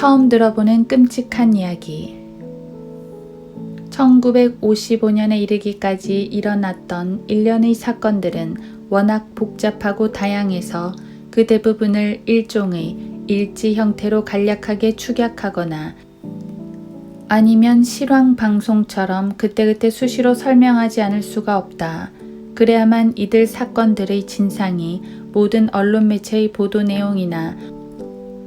처음 들어보는 끔찍한 이야기. 1955년에 이르기까지 일어났던 일련의 사건들은 워낙 복잡하고 다양해서 그 대부분을 일종의 일지 형태로 간략하게 축약하거나 아니면 실황 방송처럼 그때그때 수시로 설명하지 않을 수가 없다. 그래야만 이들 사건들의 진상이 모든 언론 매체의 보도 내용이나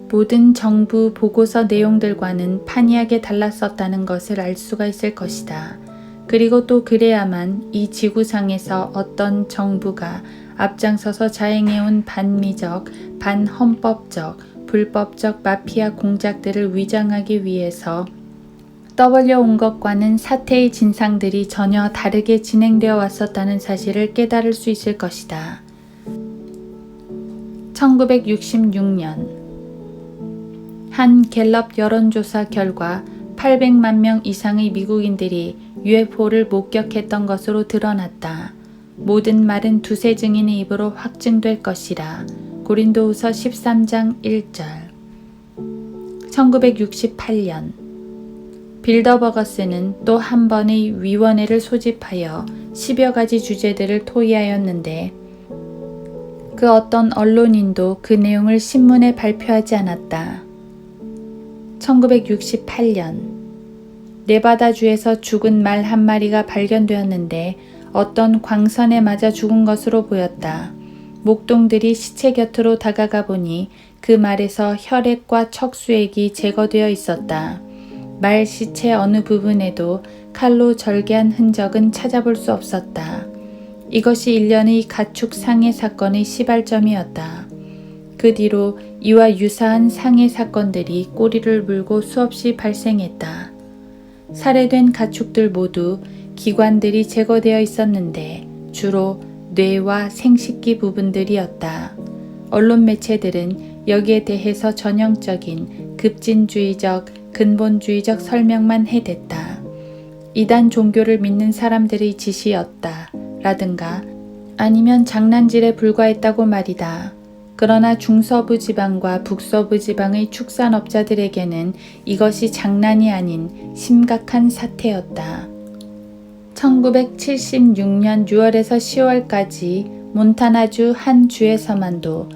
모든 정부 보고서 내용들과는 판이하게 달랐었다는 것을 알 수가 있을 것이다. 그리고 또 그래야만 이 지구상에서 어떤 정부가 앞장서서 자행해온 반미적, 반헌법적, 불법적 마피아 공작들을 위장하기 위해서 떠벌려온 것과는 사태의 진상들이 전혀 다르게 진행되어 왔었다는 사실을 깨달을 수 있을 것이다. 1966년 한 갤럽 여론조사 결과 800만 명 이상의 미국인들이 UFO를 목격했던 것으로 드러났다. 모든 말은 두세 증인의 입으로 확증될 것이라. 고린도후서 13장 1절. 1968년 빌더버거스는 또 한 번의 위원회를 소집하여 10여 가지 주제들을 토의하였는데 그 어떤 언론인도 그 내용을 신문에 발표하지 않았다. 1968년 네바다주에서 죽은 말 한 마리가 발견되었는데 어떤 광선에 맞아 죽은 것으로 보였다. 목동들이 시체 곁으로 다가가 보니 그 말에서 혈액과 척수액이 제거되어 있었다. 말 시체 어느 부분에도 칼로 절개한 흔적은 찾아볼 수 없었다. 이것이 일련의 가축 상해 사건의 시발점이었다. 그 뒤로 이와 유사한 상해 사건들이 꼬리를 물고 수없이 발생했다. 살해된 가축들 모두 기관들이 제거되어 있었는데 주로 뇌와 생식기 부분들이었다. 언론 매체들은 여기에 대해서 전형적인 급진주의적, 근본주의적 설명만 해댔다. 이단 종교를 믿는 사람들의 짓이었다 라든가 아니면 장난질에 불과했다고 말이다. 그러나 중서부 지방과 북서부 지방의 축산업자들에게는 이것이 장난이 아닌 심각한 사태였다. 1976년 6월에서 10월까지 몬타나주 한 주에서만도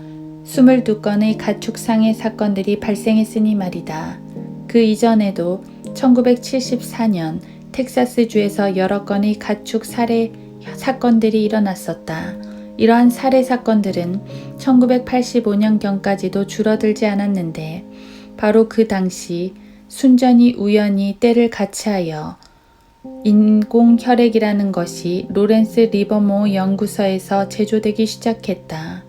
22건의 가축 상해 사건들이 발생했으니 말이다. 그 이전에도 1974년 텍사스주에서 여러 건의 가축 살해 사건들이 일어났었다. 이러한 살해 사건들은 1985년경까지도 줄어들지 않았는데 바로 그 당시 순전히 우연히 때를 같이하여 인공혈액이라는 것이 로렌스 리버모어 연구소에서 제조되기 시작했다.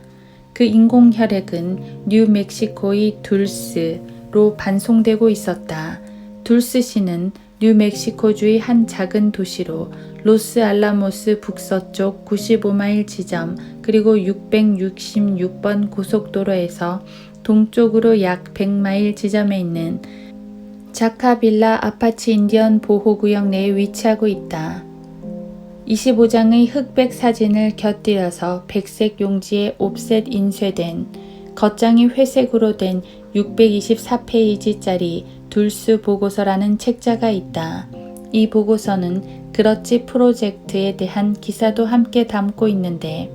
그 인공혈액은 뉴멕시코의 둘스로 반송되고 있었다. 둘스시는 뉴멕시코주의 한 작은 도시로 로스알라모스 북서쪽 95마일 지점 그리고 666번 고속도로에서 동쪽으로 약 100마일 지점에 있는 자카빌라 아파치 인디언 보호구역 내에 위치하고 있다. 25장의 흑백 사진을 곁들여서 백색 용지에 옵셋 인쇄된 겉장이 회색으로 된 624페이지짜리 둘스 보고서라는 책자가 있다. 이 보고서는 그렇지 프로젝트에 대한 기사도 함께 담고 있는데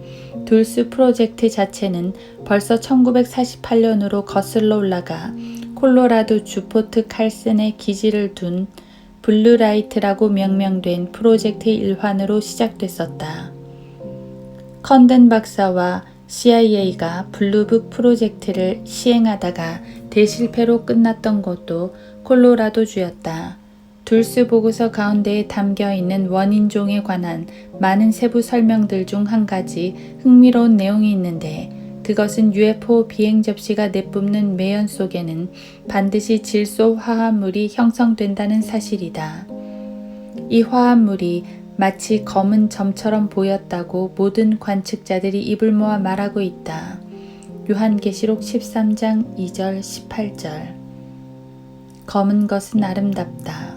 둘스 프로젝트 자체는 벌써 1948년으로 거슬러 올라가 콜로라도주 포트 칼슨에 기지를 둔 블루라이트라고 명명된 프로젝트의 일환으로 시작됐었다. 컨든 박사와 CIA가 블루북 프로젝트를 시행하다가 대실패로 끝났던 곳도 콜로라도주였다. 둘스 보고서 가운데에 담겨있는 원인종에 관한 많은 세부 설명들 중 한 가지 흥미로운 내용이 있는데 그것은 UFO 비행 접시가 내뿜는 매연 속에는 반드시 질소 화합물이 형성된다는 사실이다. 이 화합물이 마치 검은 점처럼 보였다고 모든 관측자들이 입을 모아 말하고 있다. 요한계시록 13장 2절 18절. 검은 것은 아름답다.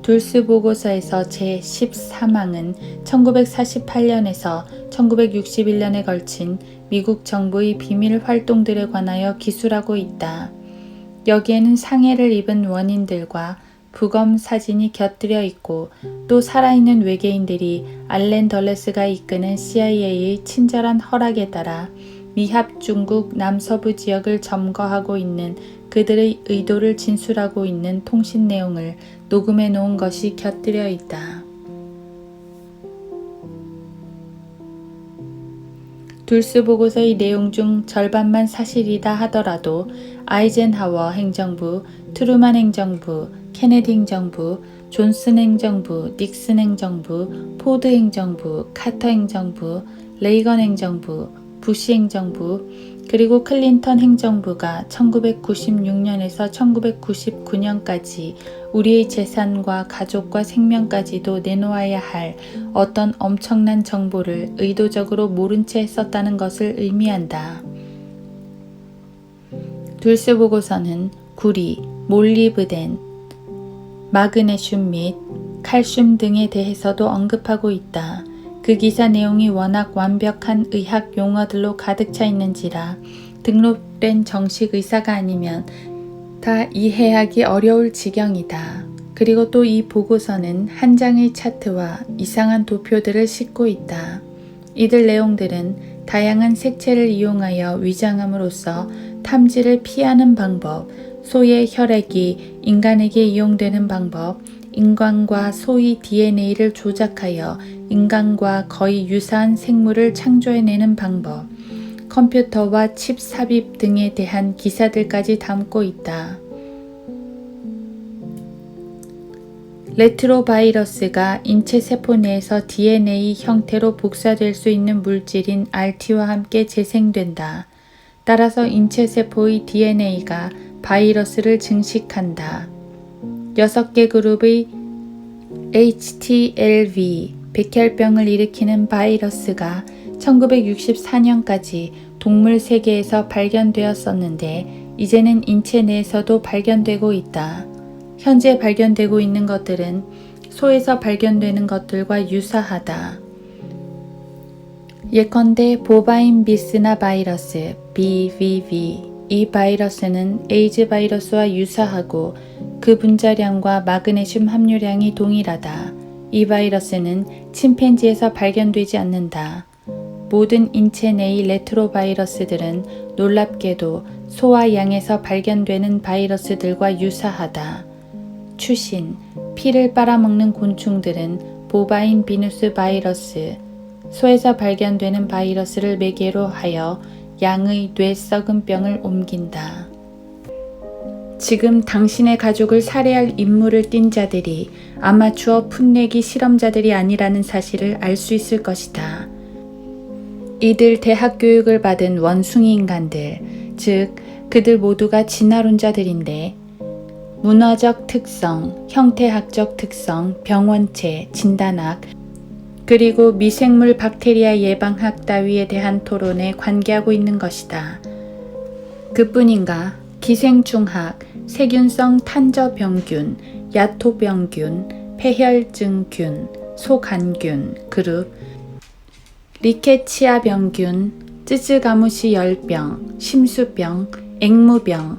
둘스 보고서에서 제14망은 1948년에서 1961년에 걸친 미국 정부의 비밀 활동들에 관하여 기술하고 있다. 여기에는 상해를 입은 원인들과 부검 사진이 곁들여 있고 또 살아있는 외계인들이 알렌 덜레스가 이끄는 CIA의 친절한 허락에 따라 미합 중국 남서부 지역을 점거하고 있는 그들의 의도를 진술하고 있는 통신 내용을 녹음해 놓은 것이 곁들여 있다. 둘스 보고서의 내용 중 절반만 사실이다 하더라도 아이젠하워 행정부, 트루만 행정부, 케네디 행정부, 존슨 행정부, 닉슨 행정부, 포드 행정부, 카터 행정부, 레이건 행정부, 부시 행정부, 그리고 클린턴 행정부가 1996년에서 1999년까지 우리의 재산과 가족과 생명까지도 내놓아야 할 어떤 엄청난 정보를 의도적으로 모른 채 썼다는 것을 의미한다. 둘스 보고서는 구리, 몰리브덴, 마그네슘 및 칼슘 등에 대해서도 언급하고 있다. 그 기사 내용이 워낙 완벽한 의학 용어들로 가득 차 있는지라 등록된 정식 의사가 아니면 다 이해하기 어려울 지경이다. 그리고 또 이 보고서는 한 장의 차트와 이상한 도표들을 싣고 있다. 이들 내용들은 다양한 색채를 이용하여 위장함으로써 탐지를 피하는 방법, 소의 혈액이 인간에게 이용되는 방법, 인간과 소의 DNA를 조작하여 인간과 거의 유사한 생물을 창조해내는 방법, 컴퓨터와 칩 삽입 등에 대한 기사들까지 담고 있다. 레트로바이러스가 인체 세포 내에서 DNA 형태로 복사될 수 있는 물질인 RT와 함께 재생된다. 따라서 인체 세포의 DNA가 바이러스를 증식한다. 6개 그룹의 HTLV, 백혈병을 일으키는 바이러스가 1964년까지 동물 세계에서 발견되었었는데 이제는 인체 내에서도 발견되고 있다. 현재 발견되고 있는 것들은 소에서 발견되는 것들과 유사하다. 예컨대 보바인 비스나 바이러스 BVV, 이 바이러스는 에이즈 바이러스와 유사하고 그 분자량과 마그네슘 함유량이 동일하다. 이 바이러스는 침팬지에서 발견되지 않는다. 모든 인체 내의 레트로바이러스들은 놀랍게도 소와 양에서 발견되는 바이러스들과 유사하다. 추신, 피를 빨아먹는 곤충들은 보바인 비누스 바이러스, 소에서 발견되는 바이러스를 매개로 하여 양의 뇌 썩은 병을 옮긴다. 지금 당신의 가족을 살해할 임무를 띈 자들이 아마추어 풋내기 실험자들이 아니라는 사실을 알 수 있을 것이다. 이들 대학 교육을 받은 원숭이 인간들, 즉 그들 모두가 진화론자들인데 문화적 특성, 형태학적 특성, 병원체, 진단학, 그리고 미생물 박테리아 예방학 따위에 대한 토론에 관계하고 있는 것이다. 그뿐인가 기생충학, 세균성 탄저병균, 야토병균, 폐혈증균, 소간균, 그룹, 리케치아 병균, 쯔쯔가무시 열병, 심수병, 앵무병,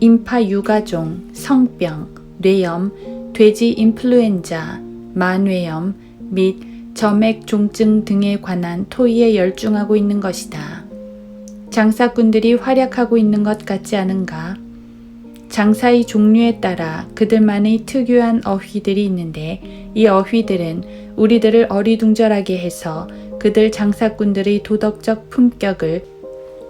인파 유가종, 성병, 뇌염, 돼지 인플루엔자, 만뇌염 및 점액종증 등에 관한 토의에 열중하고 있는 것이다. 장사꾼들이 활약하고 있는 것 같지 않은가? 장사의 종류에 따라 그들만의 특유한 어휘들이 있는데 이 어휘들은 우리들을 어리둥절하게 해서 그들 장사꾼들의 도덕적 품격을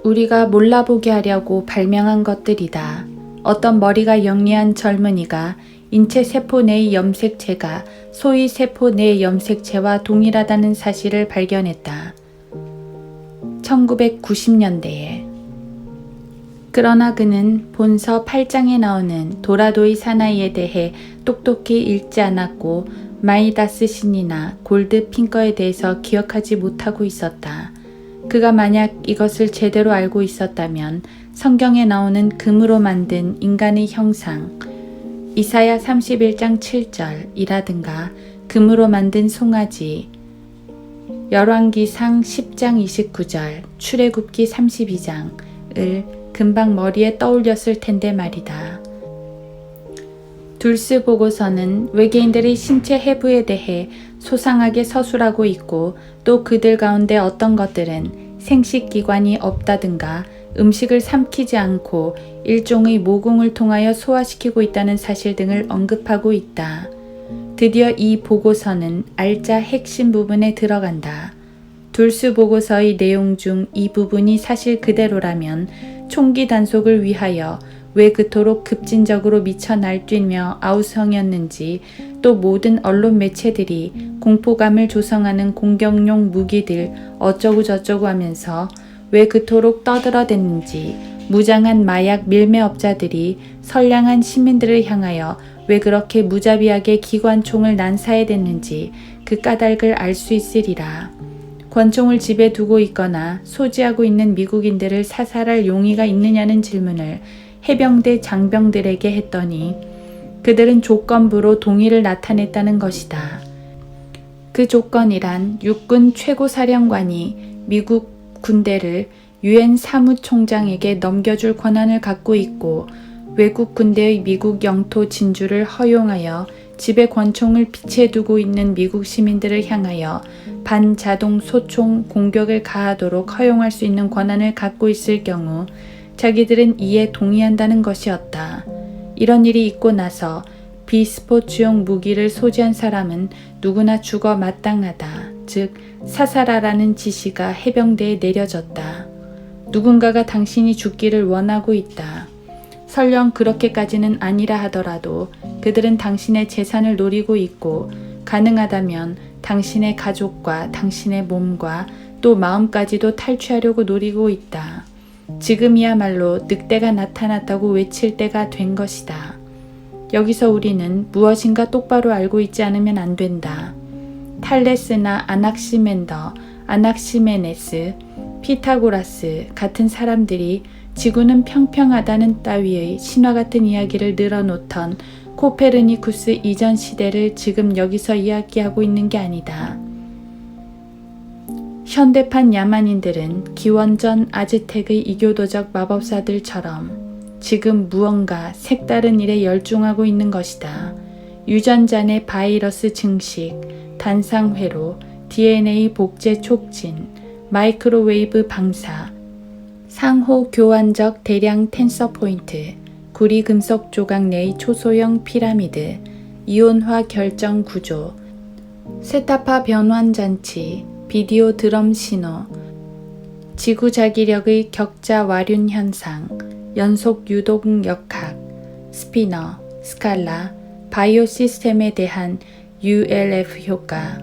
우리가 몰라보게 하려고 발명한 것들이다. 어떤 머리가 영리한 젊은이가 인체 세포 내의 염색체가 소의 세포 내의 염색체와 동일하다는 사실을 발견했다. 1990년대에. 그러나 그는 본서 8장에 나오는 도라도의 사나이에 대해 똑똑히 읽지 않았고 마이다스 신이나 골드 핑거에 대해서 기억하지 못하고 있었다. 그가 만약 이것을 제대로 알고 있었다면 성경에 나오는 금으로 만든 인간의 형상, 이사야 31장 7절이라든가 금으로 만든 송아지, 열왕기상 10장 29절, 출애굽기 32장을 금방 머리에 떠올렸을 텐데 말이다. 둘스 보고서는 외계인들의 신체 해부에 대해 소상하게 서술하고 있고 또 그들 가운데 어떤 것들은 생식기관이 없다든가 음식을 삼키지 않고 일종의 모공을 통하여 소화시키고 있다는 사실 등을 언급하고 있다. 드디어 이 보고서는 알짜 핵심 부분에 들어간다. 둘스 보고서의 내용 중 이 부분이 사실 그대로라면 총기 단속을 위하여 왜 그토록 급진적으로 미쳐 날뛰며 아우성이었는지, 또 모든 언론 매체들이 공포감을 조성하는 공격용 무기들 어쩌고 저쩌고 하면서 왜 그토록 떠들어댔는지, 무장한 마약 밀매업자들이 선량한 시민들을 향하여 왜 그렇게 무자비하게 기관총을 난사해댔는지 그 까닭을 알 수 있으리라. 권총을 집에 두고 있거나 소지하고 있는 미국인들을 사살할 용의가 있느냐는 질문을 해병대 장병들에게 했더니 그들은 조건부로 동의를 나타냈다는 것이다. 그 조건이란 육군 최고사령관이 미국 군대를 유엔 사무총장에게 넘겨줄 권한을 갖고 있고 외국 군대의 미국 영토 진주를 허용하여 집에 권총을 비치해 두고 있는 미국 시민들을 향하여 반자동 소총 공격을 가하도록 허용할 수 있는 권한을 갖고 있을 경우 자기들은 이에 동의한다는 것이었다. 이런 일이 있고 나서 비스포츠용 무기를 소지한 사람은 누구나 죽어 마땅하다. 즉 사살하라는 지시가 해병대에 내려졌다. 누군가가 당신이 죽기를 원하고 있다. 설령 그렇게까지는 아니라 하더라도 그들은 당신의 재산을 노리고 있고 가능하다면 당신의 가족과 당신의 몸과 또 마음까지도 탈취하려고 노리고 있다. 지금이야말로 늑대가 나타났다고 외칠 때가 된 것이다. 여기서 우리는 무엇인가 똑바로 알고 있지 않으면 안 된다. 탈레스나 아낙시멘더, 아낙시메네스, 피타고라스 같은 사람들이 지구는 평평하다는 따위의 신화 같은 이야기를 늘어놓던 코페르니쿠스 이전 시대를 지금 여기서 이야기하고 있는 게 아니다. 현대판 야만인들은 기원전 아즈텍의 이교도적 마법사들처럼 지금 무언가 색다른 일에 열중하고 있는 것이다. 유전자 내 바이러스 증식, 단상회로, DNA 복제 촉진, 마이크로웨이브 방사, 상호 교환적 대량 텐서 포인트, 구리 금속 조각 내의 초소형 피라미드, 이온화 결정 구조, 세타파 변환 장치, 비디오 드럼 신호, 지구 자기력의 격자 와륜 현상, 연속 유동 역학, 스피너, 스칼라, 바이오 시스템에 대한 ULF 효과,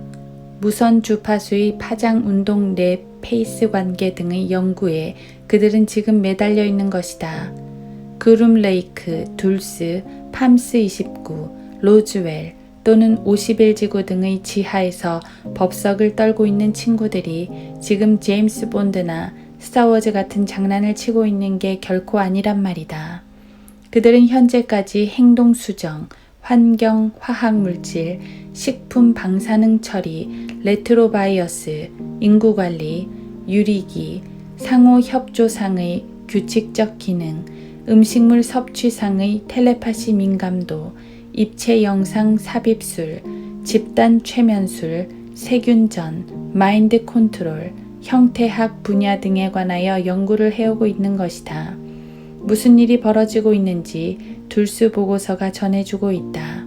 무선 주파수의 파장 운동 내 페이스 관계 등의 연구에 그들은 지금 매달려 있는 것이다. 그룸 레이크, 둘스, 팜스 29, 로즈웰 또는 51지구 등의 지하에서 법석을 떨고 있는 친구들이 지금 제임스 본드나 스타워즈 같은 장난을 치고 있는 게 결코 아니란 말이다. 그들은 현재까지 행동 수정, 환경, 화학물질, 식품 방사능 처리, 레트로바이어스, 인구관리, 유리기, 상호 협조상의 규칙적 기능, 음식물 섭취상의 텔레파시 민감도, 입체 영상 삽입술, 집단 최면술, 세균전, 마인드 컨트롤, 형태학 분야 등에 관하여 연구를 해오고 있는 것이다. 무슨 일이 벌어지고 있는지 둘스 보고서가 전해주고 있다.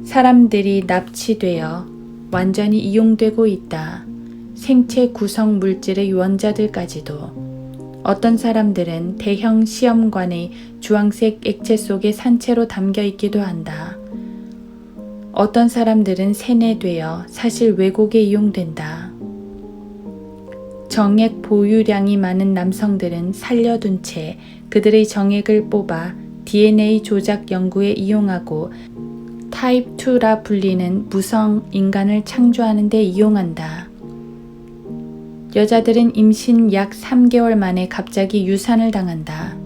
사람들이 납치되어 완전히 이용되고 있다. 생체 구성 물질의 원자들까지도. 어떤 사람들은 대형 시험관의 주황색 액체 속에 산채로 담겨 있기도 한다. 어떤 사람들은 세뇌되어 사실 왜곡에 이용된다. 정액 보유량이 많은 남성들은 살려둔 채 그들의 정액을 뽑아 DNA 조작 연구에 이용하고 타입 2라 불리는 무성 인간을 창조하는 데 이용한다. 여자들은 임신 약 3개월 만에 갑자기 유산을 당한다.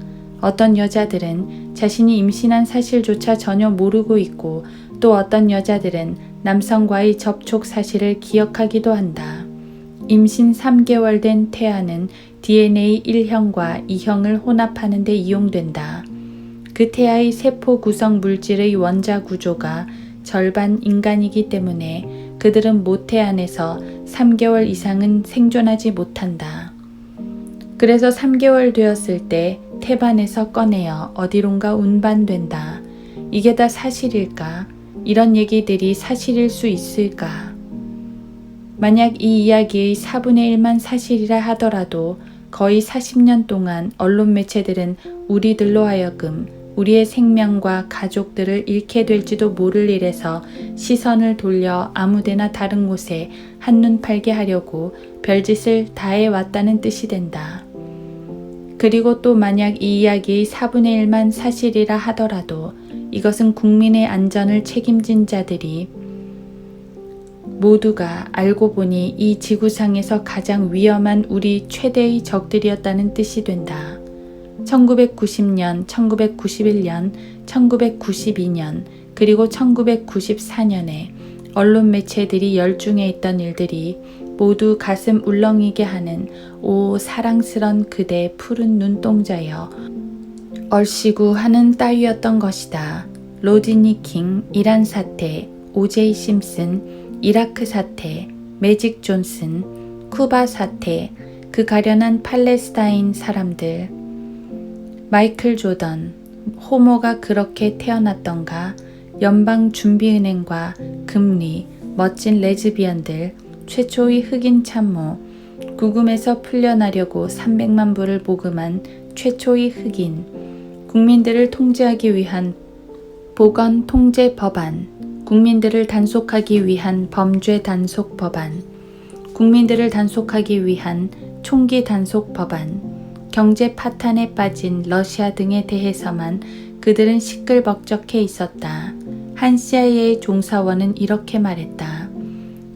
어떤 여자들은 자신이 임신한 사실조차 전혀 모르고 있고 또 어떤 여자들은 남성과의 접촉 사실을 기억하기도 한다. 임신 3개월 된 태아는 DNA 1형과 2형을 혼합하는 데 이용된다. 그 태아의 세포 구성 물질의 원자 구조가 절반 인간이기 때문에 그들은 모태 안에서 3개월 이상은 생존하지 못한다. 그래서 3개월 되었을 때 태반에서 꺼내어 어디론가 운반된다. 이게 다 사실일까? 이런 얘기들이 사실일 수 있을까? 만약 이 이야기의 4분의 1만 사실이라 하더라도 거의 40년 동안 언론 매체들은 우리들로 하여금 우리의 생명과 가족들을 잃게 될지도 모를 일에서 시선을 돌려 아무데나 다른 곳에 한눈 팔게 하려고 별짓을 다해왔다는 뜻이 된다. 그리고 또 만약 이 이야기의 4분의 1만 사실이라 하더라도 이것은 국민의 안전을 책임진 자들이 모두가 알고 보니 이 지구상에서 가장 위험한 우리 최대의 적들이었다는 뜻이 된다. 1990년, 1991년, 1992년, 그리고 1994년에 언론 매체들이 열중해 있던 일들이 모두 가슴 울렁이게 하는 오 사랑스런 그대 푸른 눈동자여 얼씨구 하는 따위였던 것이다. 로드니 킹, 이란 사태, 오제이 심슨, 이라크 사태, 매직 존슨, 쿠바 사태, 그 가련한 팔레스타인 사람들, 마이클 조던, 호모가 그렇게 태어났던가, 연방준비은행과 금리, 멋진 레즈비언들, 최초의 흑인 참모, 구금에서 풀려나려고 300만 불을 모금한 최초의 흑인, 국민들을 통제하기 위한 보건 통제 법안, 국민들을 단속하기 위한 범죄 단속 법안, 국민들을 단속하기 위한 총기 단속 법안, 경제 파탄에 빠진 러시아 등에 대해서만 그들은 시끌벅적해 있었다. 한 CIA 종사원은 이렇게 말했다.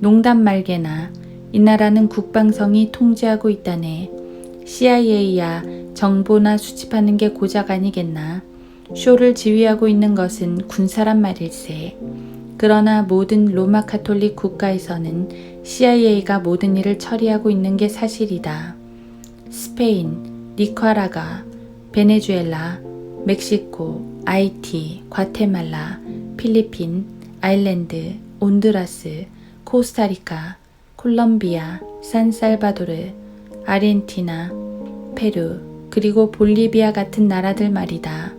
농담 말게나 이 나라는 국방성이 통제하고 있다네. CIA야 정보나 수집하는 게 고작 아니겠나. 쇼를 지휘하고 있는 것은 군사란 말일세. 그러나 모든 로마 카톨릭 국가에서는 CIA가 모든 일을 처리하고 있는 게 사실이다. 스페인, 니카라과, 베네수엘라, 멕시코, 아이티, 과테말라, 필리핀, 아일랜드, 온두라스, 코스타리카, 콜롬비아, 산살바도르, 아르헨티나, 페루, 그리고 볼리비아 같은 나라들 말이다.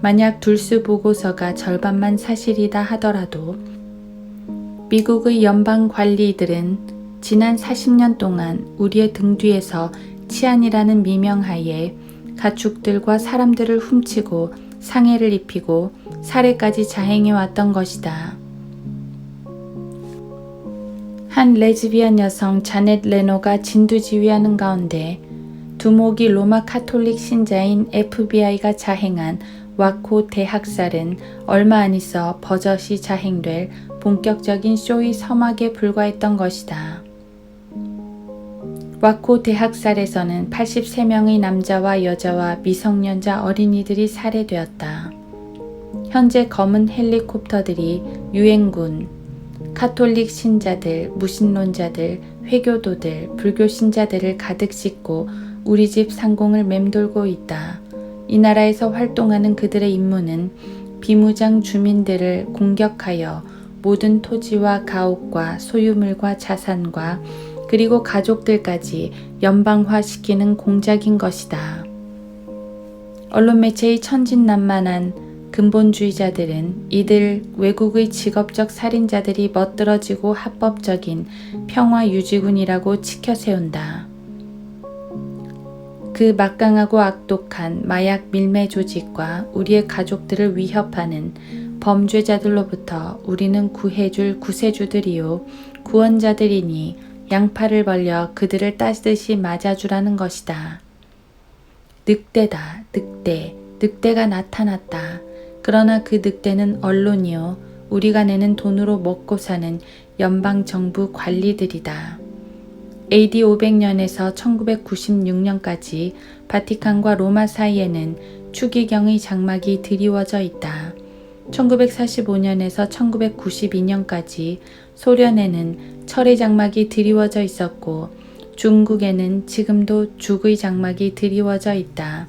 만약 둘수 보고서가 절반만 사실이다 하더라도 미국의 연방 관리들은 지난 40년 동안 우리의 등 뒤에서 치안이라는 미명하에 가축들과 사람들을 훔치고 상해를 입히고 살해까지 자행해 왔던 것이다. 한 레즈비언 여성 자넷 레노가 진두지휘하는 가운데 두목이 로마 카톨릭 신자인 FBI가 자행한 와코 대학살은 얼마 안 있어 버젓이 자행될 본격적인 쇼의 서막에 불과했던 것이다. 와코 대학살에서는 83명의 남자와 여자와 미성년자 어린이들이 살해되었다. 현재 검은 헬리콥터들이 유엔군, 카톨릭 신자들, 무신론자들, 회교도들, 불교 신자들을 가득 싣고 우리 집 상공을 맴돌고 있다. 이 나라에서 활동하는 그들의 임무는 비무장 주민들을 공격하여 모든 토지와 가옥과 소유물과 자산과 그리고 가족들까지 연방화시키는 공작인 것이다. 언론 매체의 천진난만한 근본주의자들은 이들 외국의 직업적 살인자들이 멋들어지고 합법적인 평화유지군이라고 치켜세운다. 그 막강하고 악독한 마약 밀매 조직과 우리의 가족들을 위협하는 범죄자들로부터 우리는 구해줄 구세주들이요 구원자들이니 양팔을 벌려 그들을 따뜻이 맞아주라는 것이다. 늑대다, 늑대, 늑대가 나타났다. 그러나 그 늑대는 언론이요 우리가 내는 돈으로 먹고 사는 연방정부 관리들이다. AD 500년에서 1996년까지 바티칸과 로마 사이에는 추기경의 장막이 드리워져 있다. 1945년에서 1992년까지 소련에는 철의 장막이 드리워져 있었고 중국에는 지금도 죽의 장막이 드리워져 있다.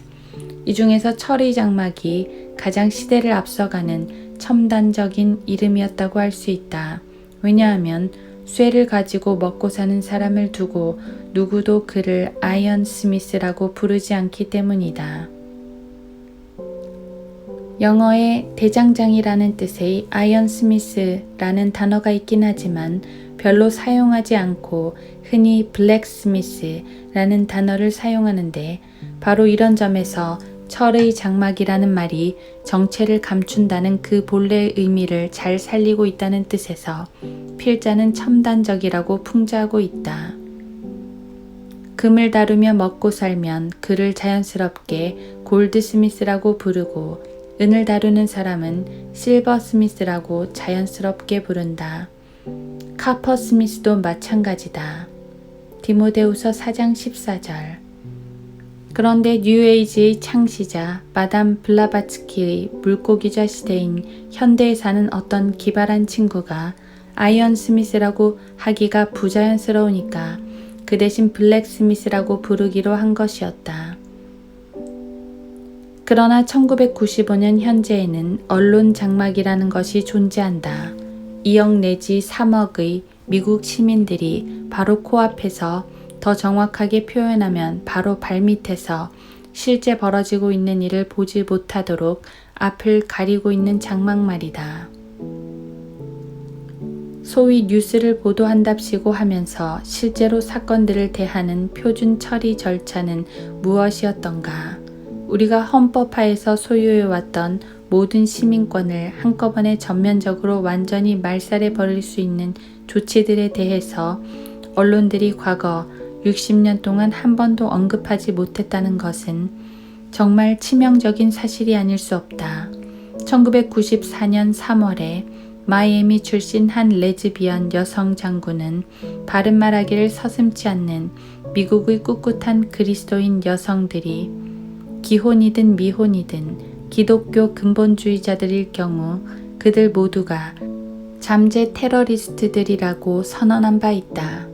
이 중에서 철의 장막이 가장 시대를 앞서가는 첨단적인 이름이었다고 할 수 있다. 왜냐하면 쇠를 가지고 먹고 사는 사람을 두고 누구도 그를 아이언 스미스라고 부르지 않기 때문이다. 영어에 대장장이라는 뜻의 아이언 스미스라는 단어가 있긴 하지만 별로 사용하지 않고 흔히 블랙스미스라는 단어를 사용하는데 바로 이런 점에서 철의 장막이라는 말이 정체를 감춘다는 그 본래의 의미를 잘 살리고 있다는 뜻에서 필자는 첨단적이라고 풍자하고 있다. 금을 다루며 먹고 살면 그를 자연스럽게 골드스미스라고 부르고 은을 다루는 사람은 실버스미스라고 자연스럽게 부른다. 카퍼스미스도 마찬가지다. 디모데후서 4장 14절. 그런데 뉴에이지의 창시자 마담 블라바츠키의 물고기자 시대인 현대에 사는 어떤 기발한 친구가 아이언 스미스라고 하기가 부자연스러우니까 그 대신 블랙 스미스라고 부르기로 한 것이었다. 그러나 1995년 현재에는 언론 장막이라는 것이 존재한다. 2억 내지 3억의 미국 시민들이 바로 코앞에서, 더 정확하게 표현하면 바로 발밑에서 실제 벌어지고 있는 일을 보지 못하도록 앞을 가리고 있는 장막 말이다. 소위 뉴스를 보도한답시고 하면서 실제로 사건들을 대하는 표준 처리 절차는 무엇이었던가? 우리가 헌법하에서 소유해왔던 모든 시민권을 한꺼번에 전면적으로 완전히 말살해 버릴 수 있는 조치들에 대해서 언론들이 과거 60년 동안 한 번도 언급하지 못했다는 것은 정말 치명적인 사실이 아닐 수 없다. 1994년 3월에 마이애미 출신 한 레즈비언 여성 장군은 바른 말하기를 서슴지 않는 미국의 꿋꿋한 그리스도인 여성들이 기혼이든 미혼이든 기독교 근본주의자들일 경우 그들 모두가 잠재 테러리스트들이라고 선언한 바 있다.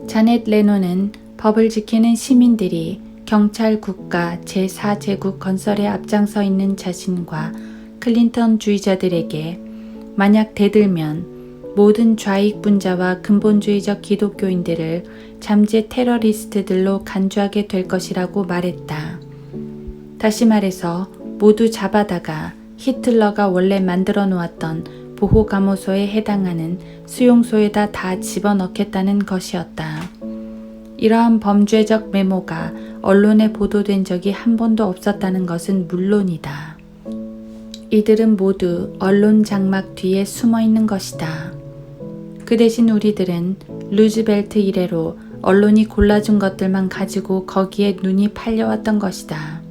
자넷 레논은 법을 지키는 시민들이 경찰 국가 제4제국 건설에 앞장서 있는 자신과 클린턴주의자들에게 만약 대들면 모든 좌익분자와 근본주의적 기독교인들을 잠재 테러리스트들로 간주하게 될 것이라고 말했다. 다시 말해서 모두 잡아다가 히틀러가 원래 만들어 놓았던 보호감호소에 해당하는 수용소에다 다 집어넣겠다는 것이었다. 이러한 범죄적 메모가 언론에 보도된 적이 한 번도 없었다는 것은 물론이다. 이들은 모두 언론 장막 뒤에 숨어 있는 것이다. 그 대신 우리들은 루즈벨트 이래로 언론이 골라준 것들만 가지고 거기에 눈이 팔려왔던 것이다.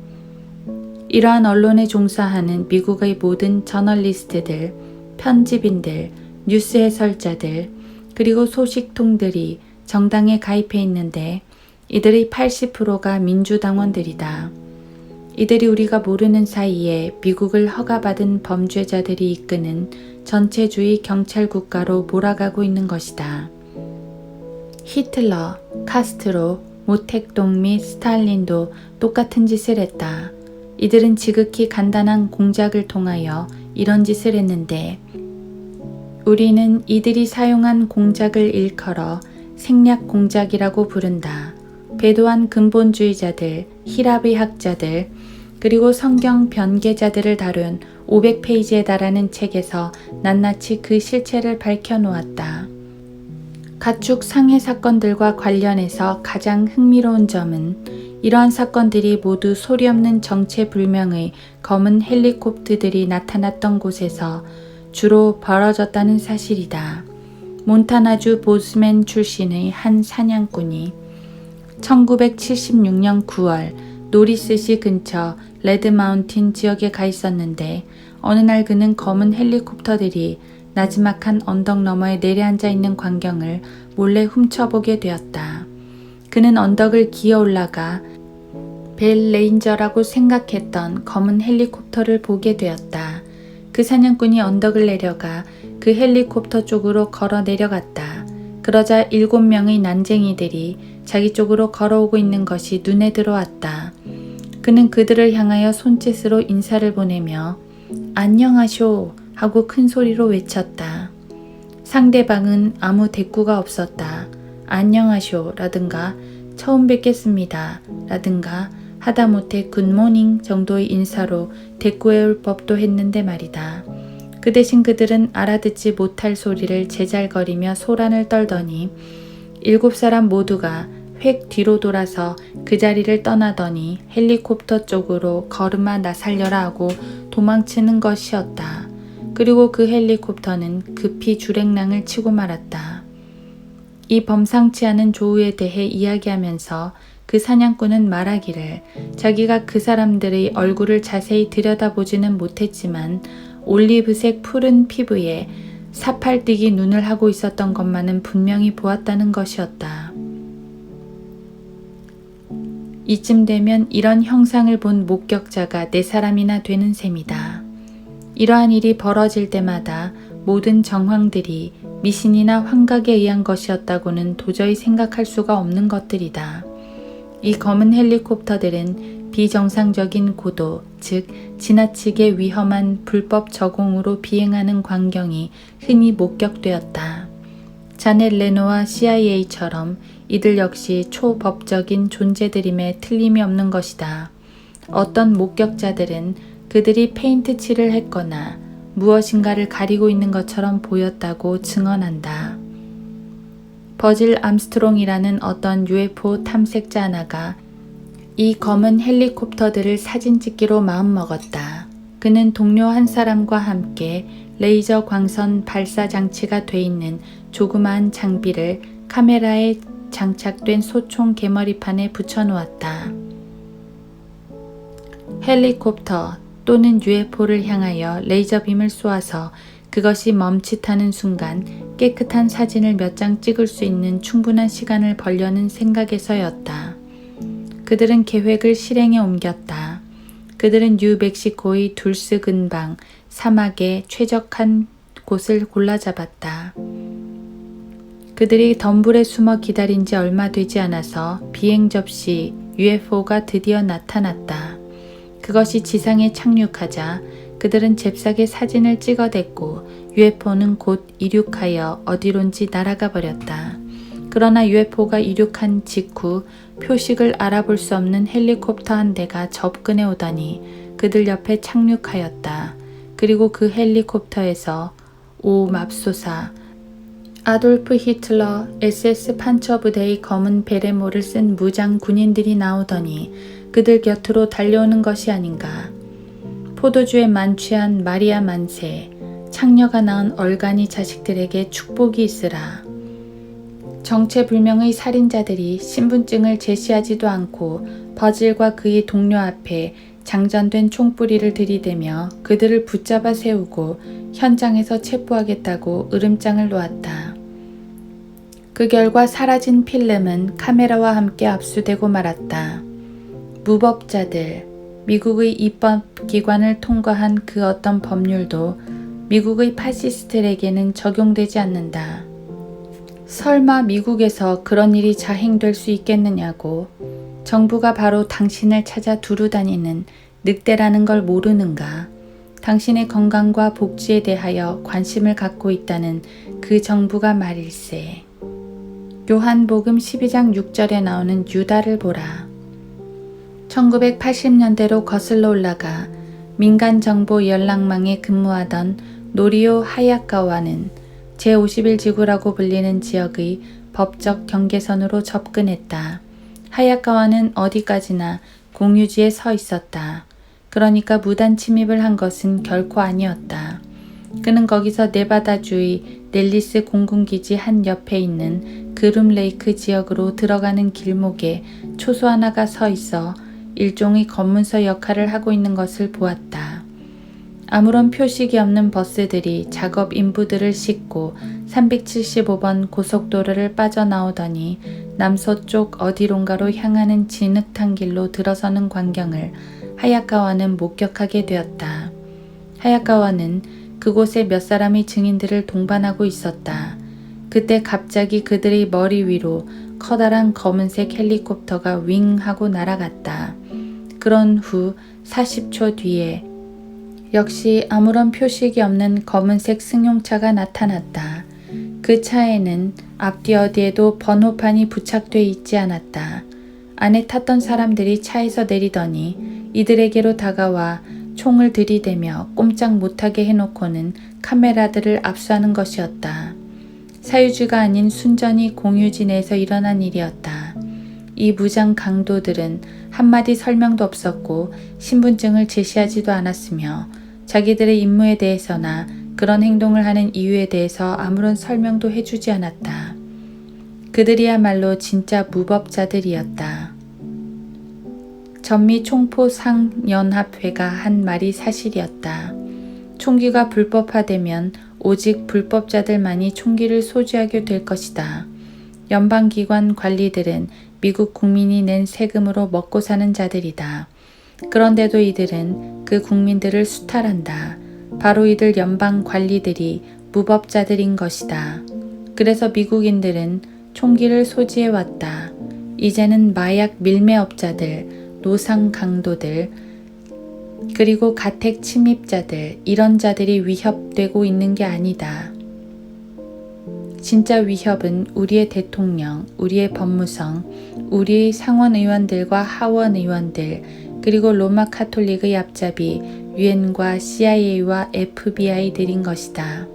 이러한 언론에 종사하는 미국의 모든 저널리스트들, 편집인들, 뉴스 해설자들, 그리고 소식통들이 정당에 가입해 있는데 이들의 80%가 민주당원들이다. 이들이 우리가 모르는 사이에 미국을 허가받은 범죄자들이 이끄는 전체주의 경찰 국가로 몰아가고 있는 것이다. 히틀러, 카스트로, 모택동 및 스탈린도 똑같은 짓을 했다. 이들은 지극히 간단한 공작을 통하여 이런 짓을 했는데 우리는 이들이 사용한 공작을 일컬어 생략 공작이라고 부른다. 배도한 근본주의자들, 히라비 학자들, 그리고 성경 변계자들을 다룬 500페이지에 달하는 책에서 낱낱이 그 실체를 밝혀놓았다. 가축 상해 사건들과 관련해서 가장 흥미로운 점은 이러한 사건들이 모두 소리 없는 정체불명의 검은 헬리콥터들이 나타났던 곳에서 주로 벌어졌다는 사실이다. 몬타나주 보스맨 출신의 한 사냥꾼이 1976년 9월 노리스시 근처 레드마운틴 지역에 가 있었는데 어느 날 그는 검은 헬리콥터들이 나지막한 언덕 너머에 내려앉아 있는 광경을 몰래 훔쳐보게 되었다. 그는 언덕을 기어 올라가 벨 레인저라고 생각했던 검은 헬리콥터를 보게 되었다. 그 사냥꾼이 언덕을 내려가 그 헬리콥터 쪽으로 걸어 내려갔다. 그러자 7명의 난쟁이들이 자기 쪽으로 걸어오고 있는 것이 눈에 들어왔다. 그는 그들을 향하여 손짓으로 인사를 보내며 안녕하쇼 하고 큰 소리로 외쳤다. 상대방은 아무 대꾸가 없었다. 안녕하쇼 라든가 처음 뵙겠습니다 라든가 하다못해 굿모닝 정도의 인사로 대꾸해올 법도 했는데 말이다. 그 대신 그들은 알아듣지 못할 소리를 제잘거리며 소란을 떨더니 7사람 모두가 획 뒤로 돌아서 그 자리를 떠나더니 헬리콥터 쪽으로 걸음아 나 살려라 하고 도망치는 것이었다. 그리고 그 헬리콥터는 급히 주랭랑을 치고 말았다. 이 범상치 않은 조우에 대해 이야기하면서 그 사냥꾼은 말하기를 자기가 그 사람들의 얼굴을 자세히 들여다보지는 못했지만 올리브색 푸른 피부에 사팔뜨기 눈을 하고 있었던 것만은 분명히 보았다는 것이었다. 이쯤 되면 이런 형상을 본 목격자가 4사람이나 되는 셈이다. 이러한 일이 벌어질 때마다 모든 정황들이 미신이나 환각에 의한 것이었다고는 도저히 생각할 수가 없는 것들이다. 이 검은 헬리콥터들은 비정상적인 고도, 즉 지나치게 위험한 불법 저공으로 비행하는 광경이 흔히 목격되었다. 자넷 레노와 CIA처럼 이들 역시 초법적인 존재들임에 틀림이 없는 것이다. 어떤 목격자들은 그들이 페인트 칠을 했거나 무엇인가를 가리고 있는 것처럼 보였다고 증언한다. 버질 암스트롱이라는 어떤 UFO 탐색자 하나가 이 검은 헬리콥터들을 사진 찍기로 마음먹었다. 그는 동료 한 사람과 함께 레이저 광선 발사 장치가 돼 있는 조그마한 장비를 카메라에 장착된 소총 개머리판에 붙여놓았다. 헬리콥터 또는 UFO를 향하여 레이저빔을 쏘아서 그것이 멈칫하는 순간 깨끗한 사진을 몇 장 찍을 수 있는 충분한 시간을 벌려는 생각에서였다. 그들은 계획을 실행에 옮겼다. 그들은 뉴멕시코의 둘스 근방 사막에 최적한 곳을 골라 잡았다. 그들이 덤불에 숨어 기다린 지 얼마 되지 않아서 비행 접시 UFO가 드디어 나타났다. 그것이 지상에 착륙하자 그들은 잽싸게 사진을 찍어댔고 UFO는 곧 이륙하여 어디론지 날아가 버렸다. 그러나 UFO가 이륙한 직후 표식을 알아볼 수 없는 헬리콥터 한 대가 접근해 오더니 그들 옆에 착륙하였다. 그리고 그 헬리콥터에서 오 맙소사 아돌프 히틀러 SS 판처부대의 검은 베레모를 쓴 무장 군인들이 나오더니 그들 곁으로 달려오는 것이 아닌가. 포도주에 만취한 마리아 만세, 창녀가 낳은 얼간이 자식들에게 축복이 있으라. 정체불명의 살인자들이 신분증을 제시하지도 않고 버질과 그의 동료 앞에 장전된 총뿌리를 들이대며 그들을 붙잡아 세우고 현장에서 체포하겠다고 으름장을 놓았다. 그 결과 사라진 필름은 카메라와 함께 압수되고 말았다. 무법자들, 미국의 입법기관을 통과한 그 어떤 법률도 미국의 파시스트에게는 적용되지 않는다. 설마 미국에서 그런 일이 자행될 수 있겠느냐고. 정부가 바로 당신을 찾아 두루 다니는 늑대라는 걸 모르는가. 당신의 건강과 복지에 대하여 관심을 갖고 있다는 그 정부가 말일세. 요한복음 12장 6절에 나오는 유다를 보라. 1980년대로 거슬러 올라가 민간정보 연락망에 근무하던 노리오 하야카와는 제51지구라고 불리는 지역의 법적 경계선으로 접근했다. 하야카와는 어디까지나 공유지에 서 있었다. 그러니까 무단 침입을 한 것은 결코 아니었다. 그는 거기서 네바다주의 넬리스 공군기지 한 옆에 있는 그룸레이크 지역으로 들어가는 길목에 초소 하나가 서 있어 일종의 검문서 역할을 하고 있는 것을 보았다. 아무런 표식이 없는 버스들이 작업 인부들을 싣고 375번 고속도로를 빠져나오더니 남서쪽 어디론가로 향하는 진흙탕 길로 들어서는 광경을 하야카와는 목격하게 되었다. 하야카와는 그곳에 몇 사람의 증인들을 동반하고 있었다. 그때 갑자기 그들의 머리 위로 커다란 검은색 헬리콥터가 윙 하고 날아갔다. 그런 후 40초 뒤에 역시 아무런 표식이 없는 검은색 승용차가 나타났다. 그 차에는 앞뒤 어디에도 번호판이 부착돼 있지 않았다. 안에 탔던 사람들이 차에서 내리더니 이들에게로 다가와 총을 들이대며 꼼짝 못하게 해놓고는 카메라들을 압수하는 것이었다. 사유지가 아닌 순전히 공유지 내에서 일어난 일이었다. 이 무장 강도들은 한마디 설명도 없었고 신분증을 제시하지도 않았으며 자기들의 임무에 대해서나 그런 행동을 하는 이유에 대해서 아무런 설명도 해주지 않았다. 그들이야말로 진짜 무법자들이었다. 전미총포상연합회가 한 말이 사실이었다. 총기가 불법화되면 오직 불법자들만이 총기를 소지하게 될 것이다. 연방기관 관리들은 미국 국민이 낸 세금으로 먹고 사는 자들이다. 그런데도 이들은 그 국민들을 수탈한다. 바로 이들 연방 관리들이 무법자들인 것이다. 그래서 미국인들은 총기를 소지해 왔다. 이제는 마약 밀매업자들, 노상 강도들, 그리고 가택 침입자들, 이런 자들이 위협되고 있는 게 아니다. 진짜 위협은 우리의 대통령, 우리의 법무성, 우리의 상원 의원들과 하원 의원들, 그리고 로마 카톨릭의 앞잡이 유엔과 CIA와 FBI들인 것이다.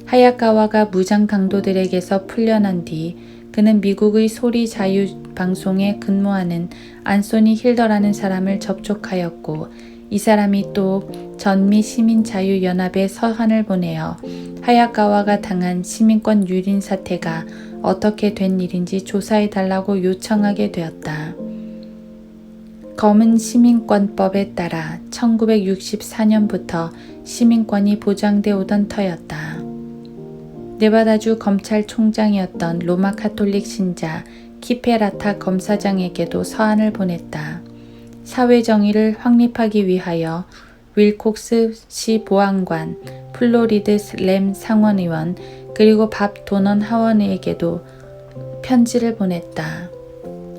하야카와가 무장 강도들에게서 풀려난 뒤 그는 미국의 소리 자유 방송에 근무하는 안소니 힐더라는 사람을 접촉하였고 이 사람이 또 전미 시민자유연합에 서한을 보내어 하야카와가 당한 시민권 유린 사태가 어떻게 된 일인지 조사해달라고 요청하게 되었다. 검은 시민권법에 따라 1964년부터 시민권이 보장돼 오던 터였다. 네바다주 검찰총장이었던 로마 카톨릭 신자 키페라타 검사장에게도 서한을 보냈다. 사회정의를 확립하기 위하여 윌콕스 시 보안관, 플로리드 램 상원의원, 그리고 밥 도넌 하원의에게도 편지를 보냈다.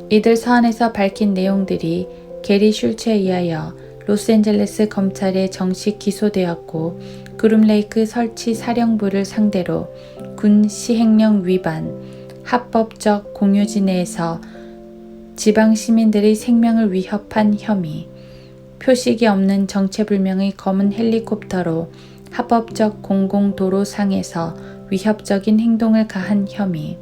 이들 서한에서 밝힌 내용들이 게리 슐츠에 의하여 로스앤젤레스 검찰에 정식 기소되었고 그룸레이크 설치 사령부를 상대로 군 시행령 위반, 합법적 공유지 내에서 지방 시민들의 생명을 위협한 혐의, 표식이 없는 정체불명의 검은 헬리콥터로 합법적 공공도로상에서 위협적인 행동을 가한 혐의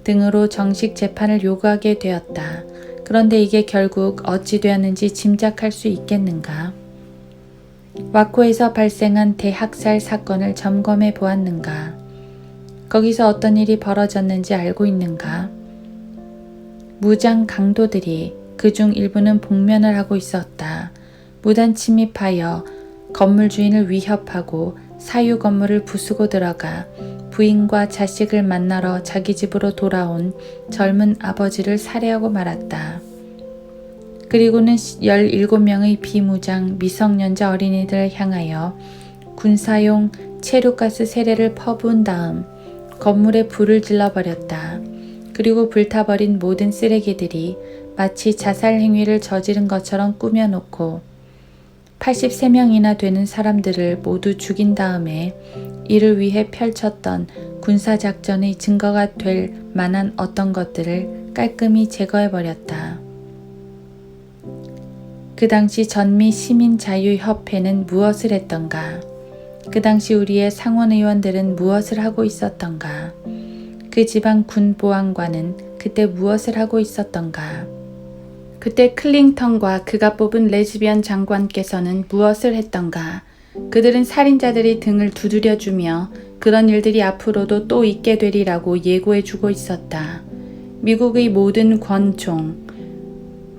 등으로 정식 재판을 요구하게 되었다. 그런데 이게 결국 어찌 되었는지 짐작할 수 있겠는가? 와코에서 발생한 대학살 사건을 점검해 보았는가? 거기서 어떤 일이 벌어졌는지 알고 있는가? 무장 강도들이 그중 일부는 복면을 하고 있었다. 무단 침입하여 건물 주인을 위협하고 사유 건물을 부수고 들어가 부인과 자식을 만나러 자기 집으로 돌아온 젊은 아버지를 살해하고 말았다. 그리고는 17명의 비무장 미성년자 어린이들을 향하여 군사용 체류가스 세례를 퍼부은 다음 건물에 불을 질러버렸다. 그리고 불타버린 모든 쓰레기들이 마치 자살 행위를 저지른 것처럼 꾸며놓고 83명이나 되는 사람들을 모두 죽인 다음에 이를 위해 펼쳤던 군사작전의 증거가 될 만한 어떤 것들을 깔끔히 제거해버렸다. 그 당시 전미 시민자유협회는 무엇을 했던가? 그 당시 우리의 상원의원들은 무엇을 하고 있었던가? 그 지방 군보안관은 그때 무엇을 하고 있었던가? 그때 클링턴과 그가 뽑은 레즈비언 장관께서는 무엇을 했던가? 그들은 살인자들의 등을 두드려주며 그런 일들이 앞으로도 또 있게 되리라고 예고해주고 있었다. 미국의 모든 권총,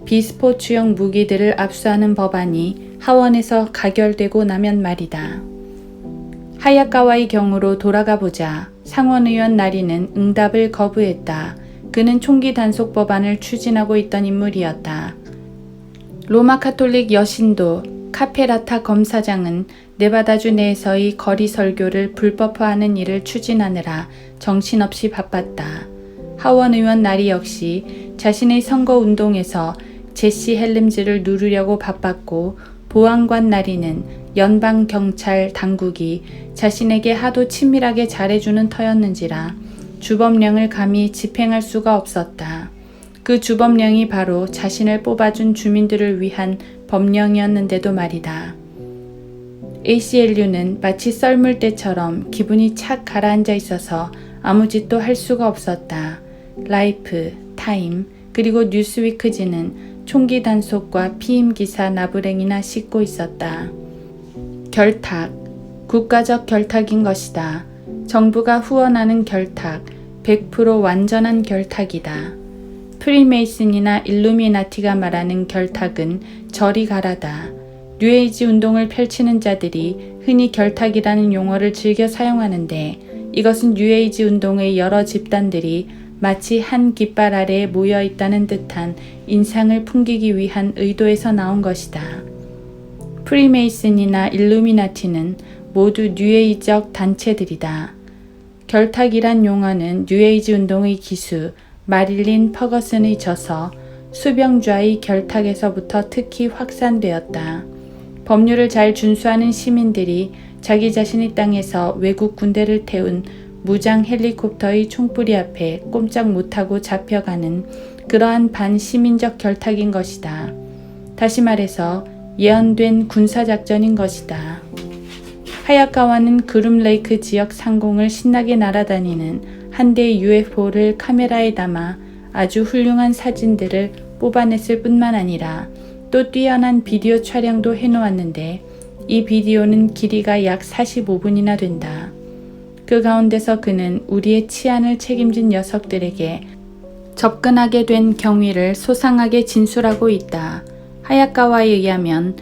비스포츠용 무기들을 압수하는 법안이 하원에서 가결되고 나면 말이다. 하야카와의 경우로 돌아가 보자. 상원의원 나리는 응답을 거부했다. 그는 총기 단속 법안을 추진하고 있던 인물이었다. 로마 카톨릭 여신도 카페라타 검사장은 네바다주 내에서의 거리 설교를 불법화하는 일을 추진하느라 정신없이 바빴다. 하원 의원 나리 역시 자신의 선거운동에서 제시 헬름즈를 누르려고 바빴고 보안관 나리는 연방경찰 당국이 자신에게 하도 치밀하게 잘해주는 터였는지라 주법령을 감히 집행할 수가 없었다. 그 주법령이 바로 자신을 뽑아준 주민들을 위한 법령이었는데도 말이다. ACLU는 마치 썰물대처럼 기분이 착 가라앉아 있어서 아무 짓도 할 수가 없었다. 라이프, 타임, 그리고 뉴스위크지는 총기 단속과 피임 기사 나부랭이나 씻고 있었다. 결탁, 국가적 결탁인 것이다. 정부가 후원하는 결탁, 100% 완전한 결탁이다. 프리메이슨이나 일루미나티가 말하는 결탁은 저리 가라다. 뉴에이지 운동을 펼치는 자들이 흔히 결탁이라는 용어를 즐겨 사용하는데 이것은 뉴에이지 운동의 여러 집단들이 마치 한 깃발 아래에 모여 있다는 듯한 인상을 풍기기 위한 의도에서 나온 것이다. 프리메이슨이나 일루미나티는 모두 뉴에이지적 단체들이다. 결탁이란 용어는 뉴에이지 운동의 기수 마릴린 퍼거슨의 저서 수병좌의 결탁에서부터 특히 확산되었다. 법률을 잘 준수하는 시민들이 자기 자신의 땅에서 외국 군대를 태운 무장 헬리콥터의 총뿌리 앞에 꼼짝 못하고 잡혀가는 그러한 반시민적 결탁인 것이다. 다시 말해서 예언된 군사작전인 것이다. 하야카와는 그룸레이크 지역 상공을 신나게 날아다니는 한 대의 UFO를 카메라에 담아 아주 훌륭한 사진들을 뽑아냈을 뿐만 아니라 또 뛰어난 비디오 촬영도 해놓았는데 이 비디오는 길이가 약 45분이나 된다. 그 가운데서 그는 우리의 치안을 책임진 녀석들에게 접근하게 된 경위를 소상하게 진술하고 있다. 하야카와에 의하면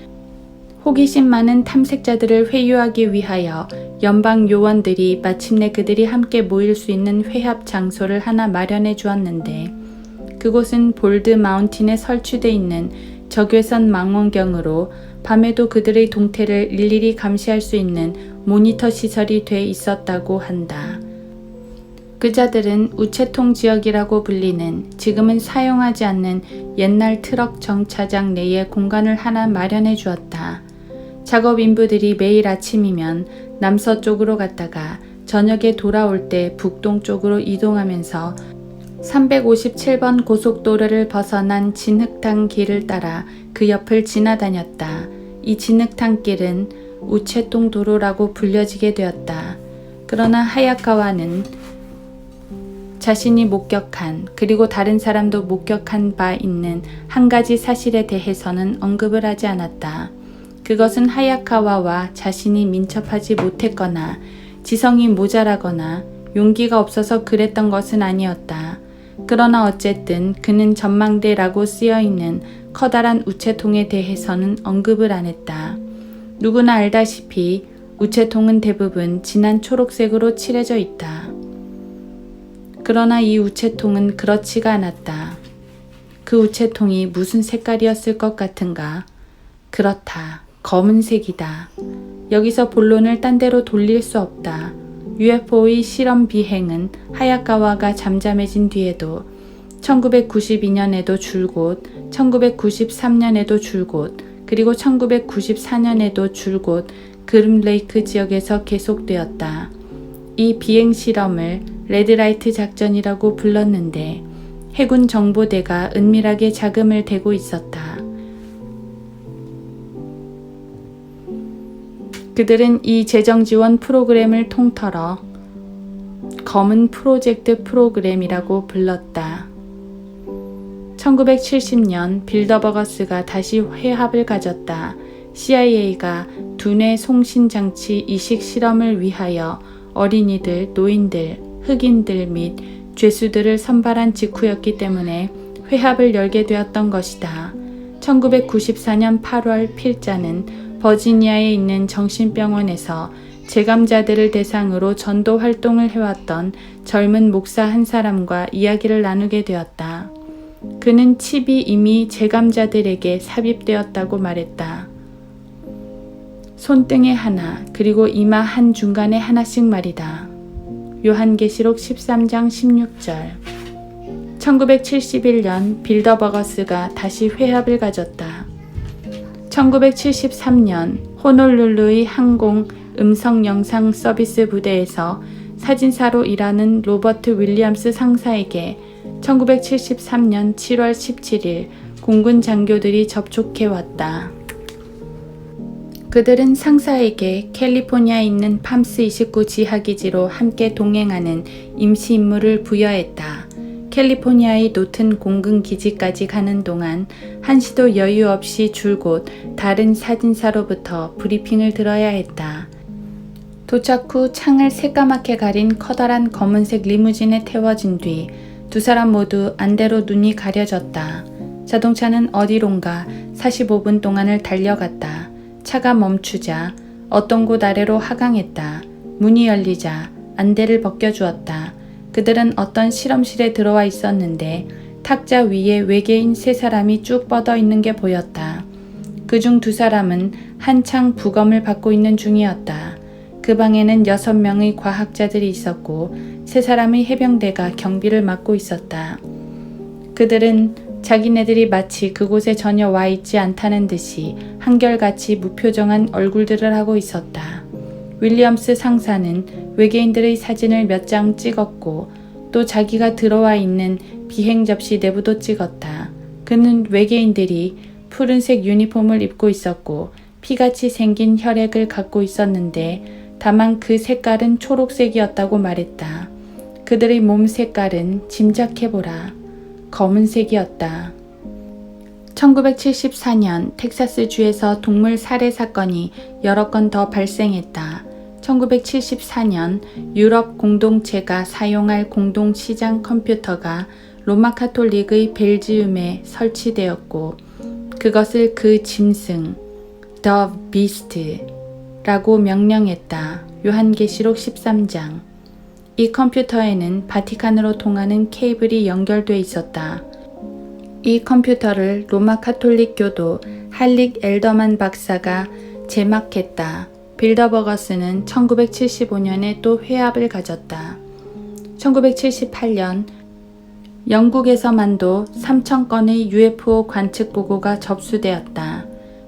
호기심 많은 탐색자들을 회유하기 위하여 연방 요원들이 마침내 그들이 함께 모일 수 있는 회합 장소를 하나 마련해 주었는데 그곳은 볼드 마운틴에 설치되어 있는 적외선 망원경으로 밤에도 그들의 동태를 일일이 감시할 수 있는 모니터 시설이 돼 있었다고 한다. 그 자들은 우체통 지역이라고 불리는 지금은 사용하지 않는 옛날 트럭 정차장 내에 공간을 하나 마련해 주었다. 작업 인부들이 매일 아침이면 남서쪽으로 갔다가 저녁에 돌아올 때 북동쪽으로 이동하면서 357번 고속도로를 벗어난 진흙탕 길을 따라 그 옆을 지나다녔다. 이 진흙탕 길은 우체통 도로라고 불려지게 되었다. 그러나 하야카와는 자신이 목격한 그리고 다른 사람도 목격한 바 있는 한 가지 사실에 대해서는 언급을 하지 않았다. 그것은 하야카와와 자신이 민첩하지 못했거나 지성이 모자라거나 용기가 없어서 그랬던 것은 아니었다. 그러나 어쨌든 그는 전망대라고 쓰여있는 커다란 우체통에 대해서는 언급을 안 했다. 누구나 알다시피 우체통은 대부분 진한 초록색으로 칠해져 있다. 그러나 이 우체통은 그렇지가 않았다. 그 우체통이 무슨 색깔이었을 것 같은가? 그렇다. 검은색이다. 여기서 본론을 딴 데로 돌릴 수 없다. UFO의 실험 비행은 하야카와가 잠잠해진 뒤에도 1992년에도 줄곧, 1993년에도 줄곧, 그리고 1994년에도 줄곧 그름레이크 지역에서 계속되었다. 이 비행 실험을 레드라이트 작전이라고 불렀는데 해군 정보대가 은밀하게 자금을 대고 있었다. 그들은 이 재정지원 프로그램을 통틀어 검은 프로젝트 프로그램이라고 불렀다. 1970년 빌더버거스가 다시 회합을 가졌다. CIA가 두뇌 송신장치 이식 실험을 위하여 어린이들, 노인들, 흑인들 및 죄수들을 선발한 직후였기 때문에 회합을 열게 되었던 것이다. 1994년 8월 필자는 버지니아에 있는 정신병원에서 재감자들을 대상으로 전도 활동을 해왔던 젊은 목사 한 사람과 이야기를 나누게 되었다. 그는 칩이 이미 재감자들에게 삽입되었다고 말했다. 손등에 하나, 그리고 이마 한 중간에 하나씩 말이다. 요한계시록 13장 16절. 1971년 빌더버거스가 다시 회합을 가졌다. 1973년 호놀룰루의 항공 음성 영상 서비스 부대에서 사진사로 일하는 로버트 윌리엄스 상사에게 1973년 7월 17일 공군 장교들이 접촉해 왔다. 그들은 상사에게 캘리포니아에 있는 팜스 29 지하기지로 함께 동행하는 임시 임무를 부여했다. 캘리포니아의 노튼 공군기지까지 가는 동안 한시도 여유 없이 줄곧 다른 사진사로부터 브리핑을 들어야 했다. 도착 후 창을 새까맣게 가린 커다란 검은색 리무진에 태워진 뒤 두 사람 모두 안대로 눈이 가려졌다. 자동차는 어디론가 45분 동안을 달려갔다. 차가 멈추자 어떤 곳 아래로 하강했다. 문이 열리자 안대를 벗겨주었다. 그들은 어떤 실험실에 들어와 있었는데 탁자 위에 외계인 세 사람이 쭉 뻗어 있는 게 보였다. 그중 두 사람은 한창 부검을 받고 있는 중이었다. 그 방에는 6명의 과학자들이 있었고 세 사람의 해병대가 경비를 맡고 있었다. 그들은 자기네들이 마치 그곳에 전혀 와 있지 않다는 듯이 한결같이 무표정한 얼굴들을 하고 있었다. 윌리엄스 상사는 외계인들의 사진을 몇 장 찍었고 또 자기가 들어와 있는 비행 접시 내부도 찍었다. 그는 외계인들이 푸른색 유니폼을 입고 있었고 피같이 생긴 혈액을 갖고 있었는데 다만 그 색깔은 초록색이었다고 말했다. 그들의 몸 색깔은 짐작해보라. 검은색이었다. 1974년 텍사스주에서 동물 살해 사건이 여러 건 더 발생했다. 1974년 유럽 공동체가 사용할 공동시장 컴퓨터가 로마 카톨릭의 벨지움에 설치되었고 그것을 그 짐승, The Beast 라고 명명했다. 요한계시록 13장. 이 컴퓨터에는 바티칸으로 통하는 케이블이 연결돼 있었다. 이 컴퓨터를 로마 카톨릭 교도 할릭 엘더만 박사가 제막했다. 빌더버거스는 1975년에 또 회합을 가졌다. 1978년 영국에서만도 3,000건의 UFO 관측 보고가 접수되었다.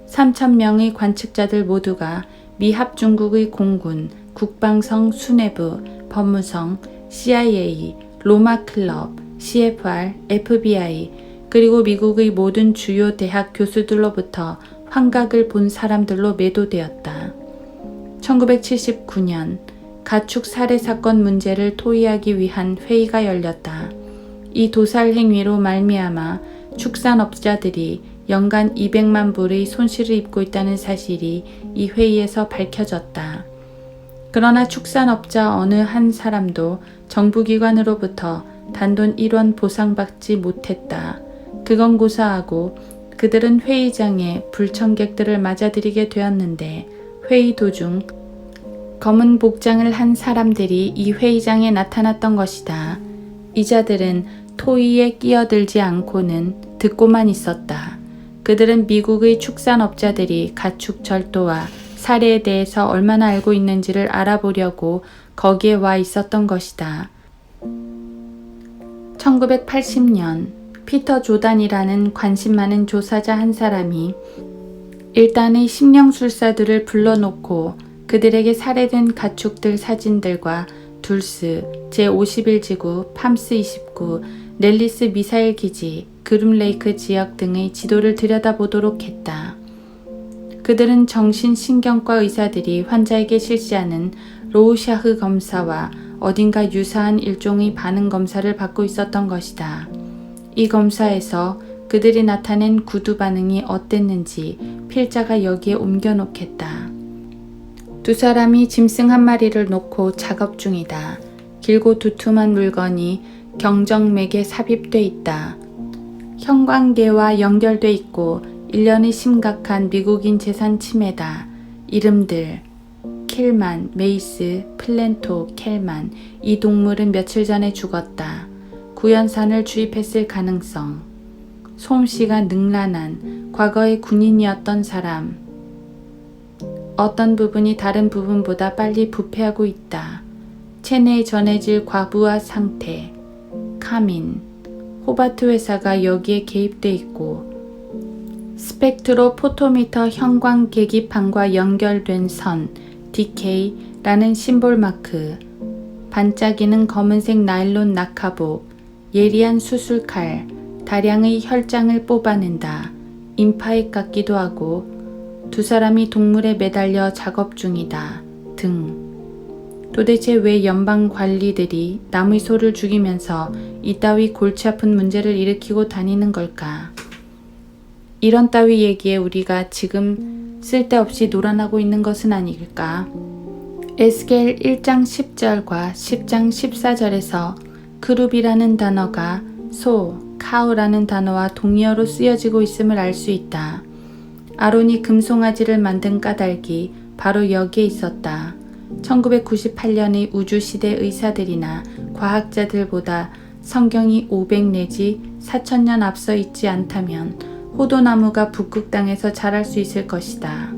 3,000명의 관측자들 모두가 미합중국의 공군, 국방성 수뇌부, 법무성, CIA, 로마클럽, CFR, FBI, 그리고 미국의 모든 주요 대학 교수들로부터 환각을 본 사람들로 매도되었다. 1979년 가축 살해 사건 문제를 토의하기 위한 회의가 열렸다. 이 도살 행위로 말미암아 축산업자들이 연간 200만 불의 손실을 입고 있다는 사실이 이 회의에서 밝혀졌다. 그러나 축산업자 어느 한 사람도 정부기관으로부터 단돈 1원 보상받지 못했다. 그건 고사하고 그들은 회의장에 불청객들을 맞아들이게 되었는데 회의 도중 검은 복장을 한 사람들이 이 회의장에 나타났던 것이다. 이 자들은 토의에 끼어들지 않고는 듣고만 있었다. 그들은 미국의 축산업자들이 가축 절도와 살해에 대해서 얼마나 알고 있는지를 알아보려고 거기에 와 있었던 것이다. 1980년 피터 조단이라는 관심 많은 조사자 한 사람이 일단의 심령술사들을 불러놓고 그들에게 살해된 가축들 사진들과 둘스, 제51지구, 팜스 29, 넬리스 미사일 기지, 그룸레이크 지역 등의 지도를 들여다보도록 했다. 그들은 정신신경과 의사들이 환자에게 실시하는 로우샤흐 검사와 어딘가 유사한 일종의 반응 검사를 받고 있었던 것이다. 이 검사에서 그들이 나타낸 구두 반응이 어땠는지 필자가 여기에 옮겨놓겠다. 두 사람이 짐승 한 마리를 놓고 작업 중이다. 길고 두툼한 물건이 경정맥에 삽입돼 있다. 형광계와 연결돼 있고 일련의 심각한 미국인 재산 침해다. 이름들 킬만, 메이스, 플랜토, 켈만. 이 동물은 며칠 전에 죽었다. 구연산을 주입했을 가능성. 솜씨가 능란한 과거의 군인이었던 사람. 어떤 부분이 다른 부분보다 빨리 부패하고 있다. 체내에 전해질 과부하 상태. 카민. 호바트 회사가 여기에 개입돼 있고 스펙트로 포토미터 형광 계기판과 연결된 선 DK라는 심볼 마크, 반짝이는 검은색 나일론 낙하복, 예리한 수술칼, 다량의 혈장을 뽑아낸다. 인파액 같기도 하고 두 사람이 동물에 매달려 작업 중이다. 등. 도대체 왜 연방 관리들이 남의 소를 죽이면서 이따위 골치 아픈 문제를 일으키고 다니는 걸까? 이런 따위 얘기에 우리가 지금 쓸데없이 놀아나고 있는 것은 아닐까? 에스겔 1장 10절과 10장 14절에서 크룹이라는 단어가 소, 카우라는 단어와 동의어로 쓰여지고 있음을 알 수 있다. 아론이 금송아지를 만든 까닭이 바로 여기에 있었다. 1998년의 우주시대 의사들이나 과학자들보다 성경이 500 내지 4000년 앞서 있지 않다면 호도나무가 북극 땅에서 자랄 수 있을 것이다.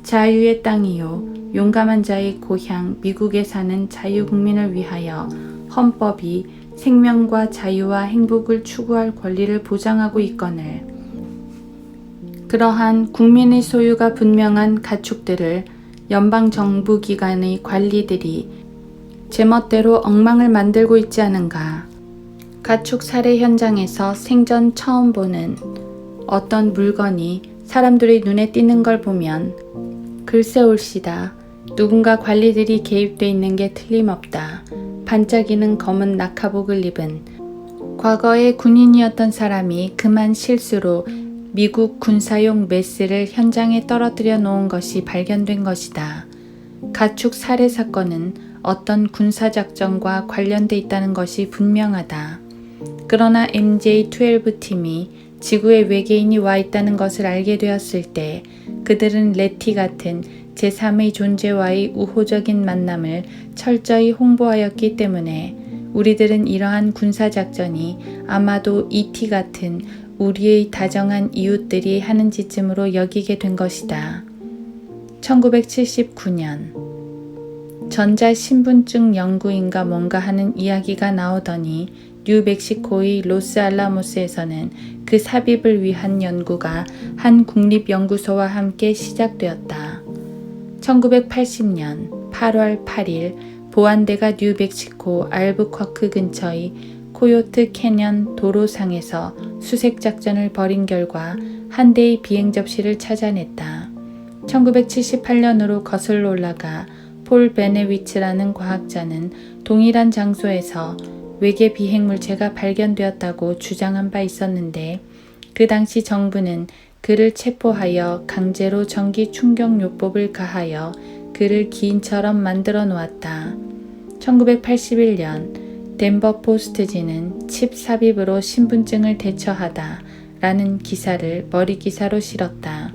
자유의 땅이요, 용감한 자의 고향 미국에 사는 자유국민을 위하여 헌법이 생명과 자유와 행복을 추구할 권리를 보장하고 있거늘 그러한 국민의 소유가 분명한 가축들을 연방정부기관의 관리들이 제멋대로 엉망을 만들고 있지 않은가. 가축 살해 현장에서 생전 처음 보는 어떤 물건이 사람들의 눈에 띄는 걸 보면 글쎄 올시다. 누군가 관리들이 개입돼 있는 게 틀림없다. 반짝이는 검은 낙하복을 입은 과거의 군인이었던 사람이 그만 실수로 미국 군사용 메스를 현장에 떨어뜨려 놓은 것이 발견된 것이다. 가축 살해 사건은 어떤 군사작전과 관련돼 있다는 것이 분명하다. 그러나 MJ12 팀이 지구에 외계인이 와 있다는 것을 알게 되었을 때 그들은 레티 같은 제3의 존재와의 우호적인 만남을 철저히 홍보하였기 때문에 우리들은 이러한 군사작전이 아마도 ET 같은 우리의 다정한 이웃들이 하는 짓쯤으로 여기게 된 것이다. 1979년 전자신분증 연구인가 뭔가 하는 이야기가 나오더니 뉴멕시코의 로스알라모스에서는 그 삽입을 위한 연구가 한 국립연구소와 함께 시작되었다. 1980년 8월 8일 보안대가 뉴멕시코 알부쿼크 근처의 코요트 캐년 도로상에서 수색작전을 벌인 결과 한 대의 비행 접시를 찾아냈다. 1978년으로 거슬러 올라가 폴 베네위츠라는 과학자는 동일한 장소에서 외계 비행물체가 발견되었다고 주장한 바 있었는데 그 당시 정부는 그를 체포하여 강제로 전기 충격요법을 가하여 그를 기인처럼 만들어 놓았다. 1981년 덴버 포스트지는 칩 삽입으로 신분증을 대처하다 라는 기사를 머리 기사로 실었다.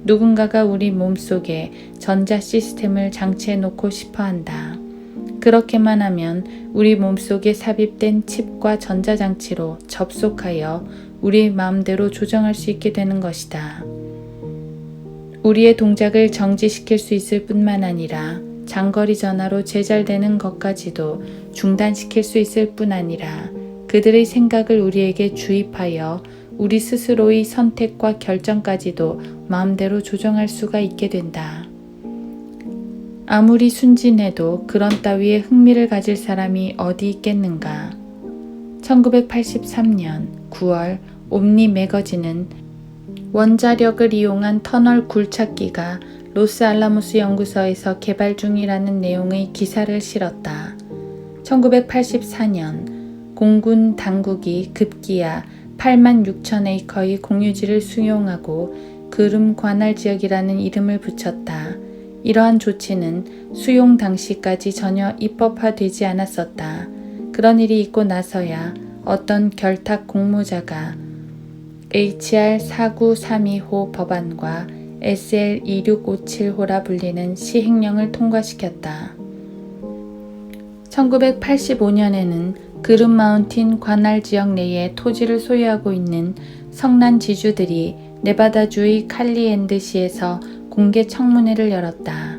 누군가가 우리 몸속에 전자 시스템을 장치해 놓고 싶어 한다. 그렇게만 하면 우리 몸속에 삽입된 칩과 전자장치로 접속하여 우리의 마음대로 조정할 수 있게 되는 것이다. 우리의 동작을 정지시킬 수 있을 뿐만 아니라 장거리 전화로 제잘되는 것까지도 중단시킬 수 있을 뿐 아니라 그들의 생각을 우리에게 주입하여 우리 스스로의 선택과 결정까지도 마음대로 조정할 수가 있게 된다. 아무리 순진해도 그런 따위에 흥미를 가질 사람이 어디 있겠는가. 1983년 9월 옴니 매거진은 원자력을 이용한 터널 굴착기가 로스알라모스 연구소에서 개발 중이라는 내용의 기사를 실었다. 1984년 공군 당국이 급기야 8만 6천 에이커의 공유지를 수용하고 그름 관할 지역이라는 이름을 붙였다. 이러한 조치는 수용 당시까지 전혀 입법화되지 않았었다. 그런 일이 있고 나서야 어떤 결탁 공모자가 HR 4932호 법안과 SL 2657호라 불리는 시행령을 통과시켰다. 1985년에는 그름 마운틴 관할 지역 내에 토지를 소유하고 있는 성난 지주들이 네바다주의 칼리엔드시에서 공개 청문회를 열었다.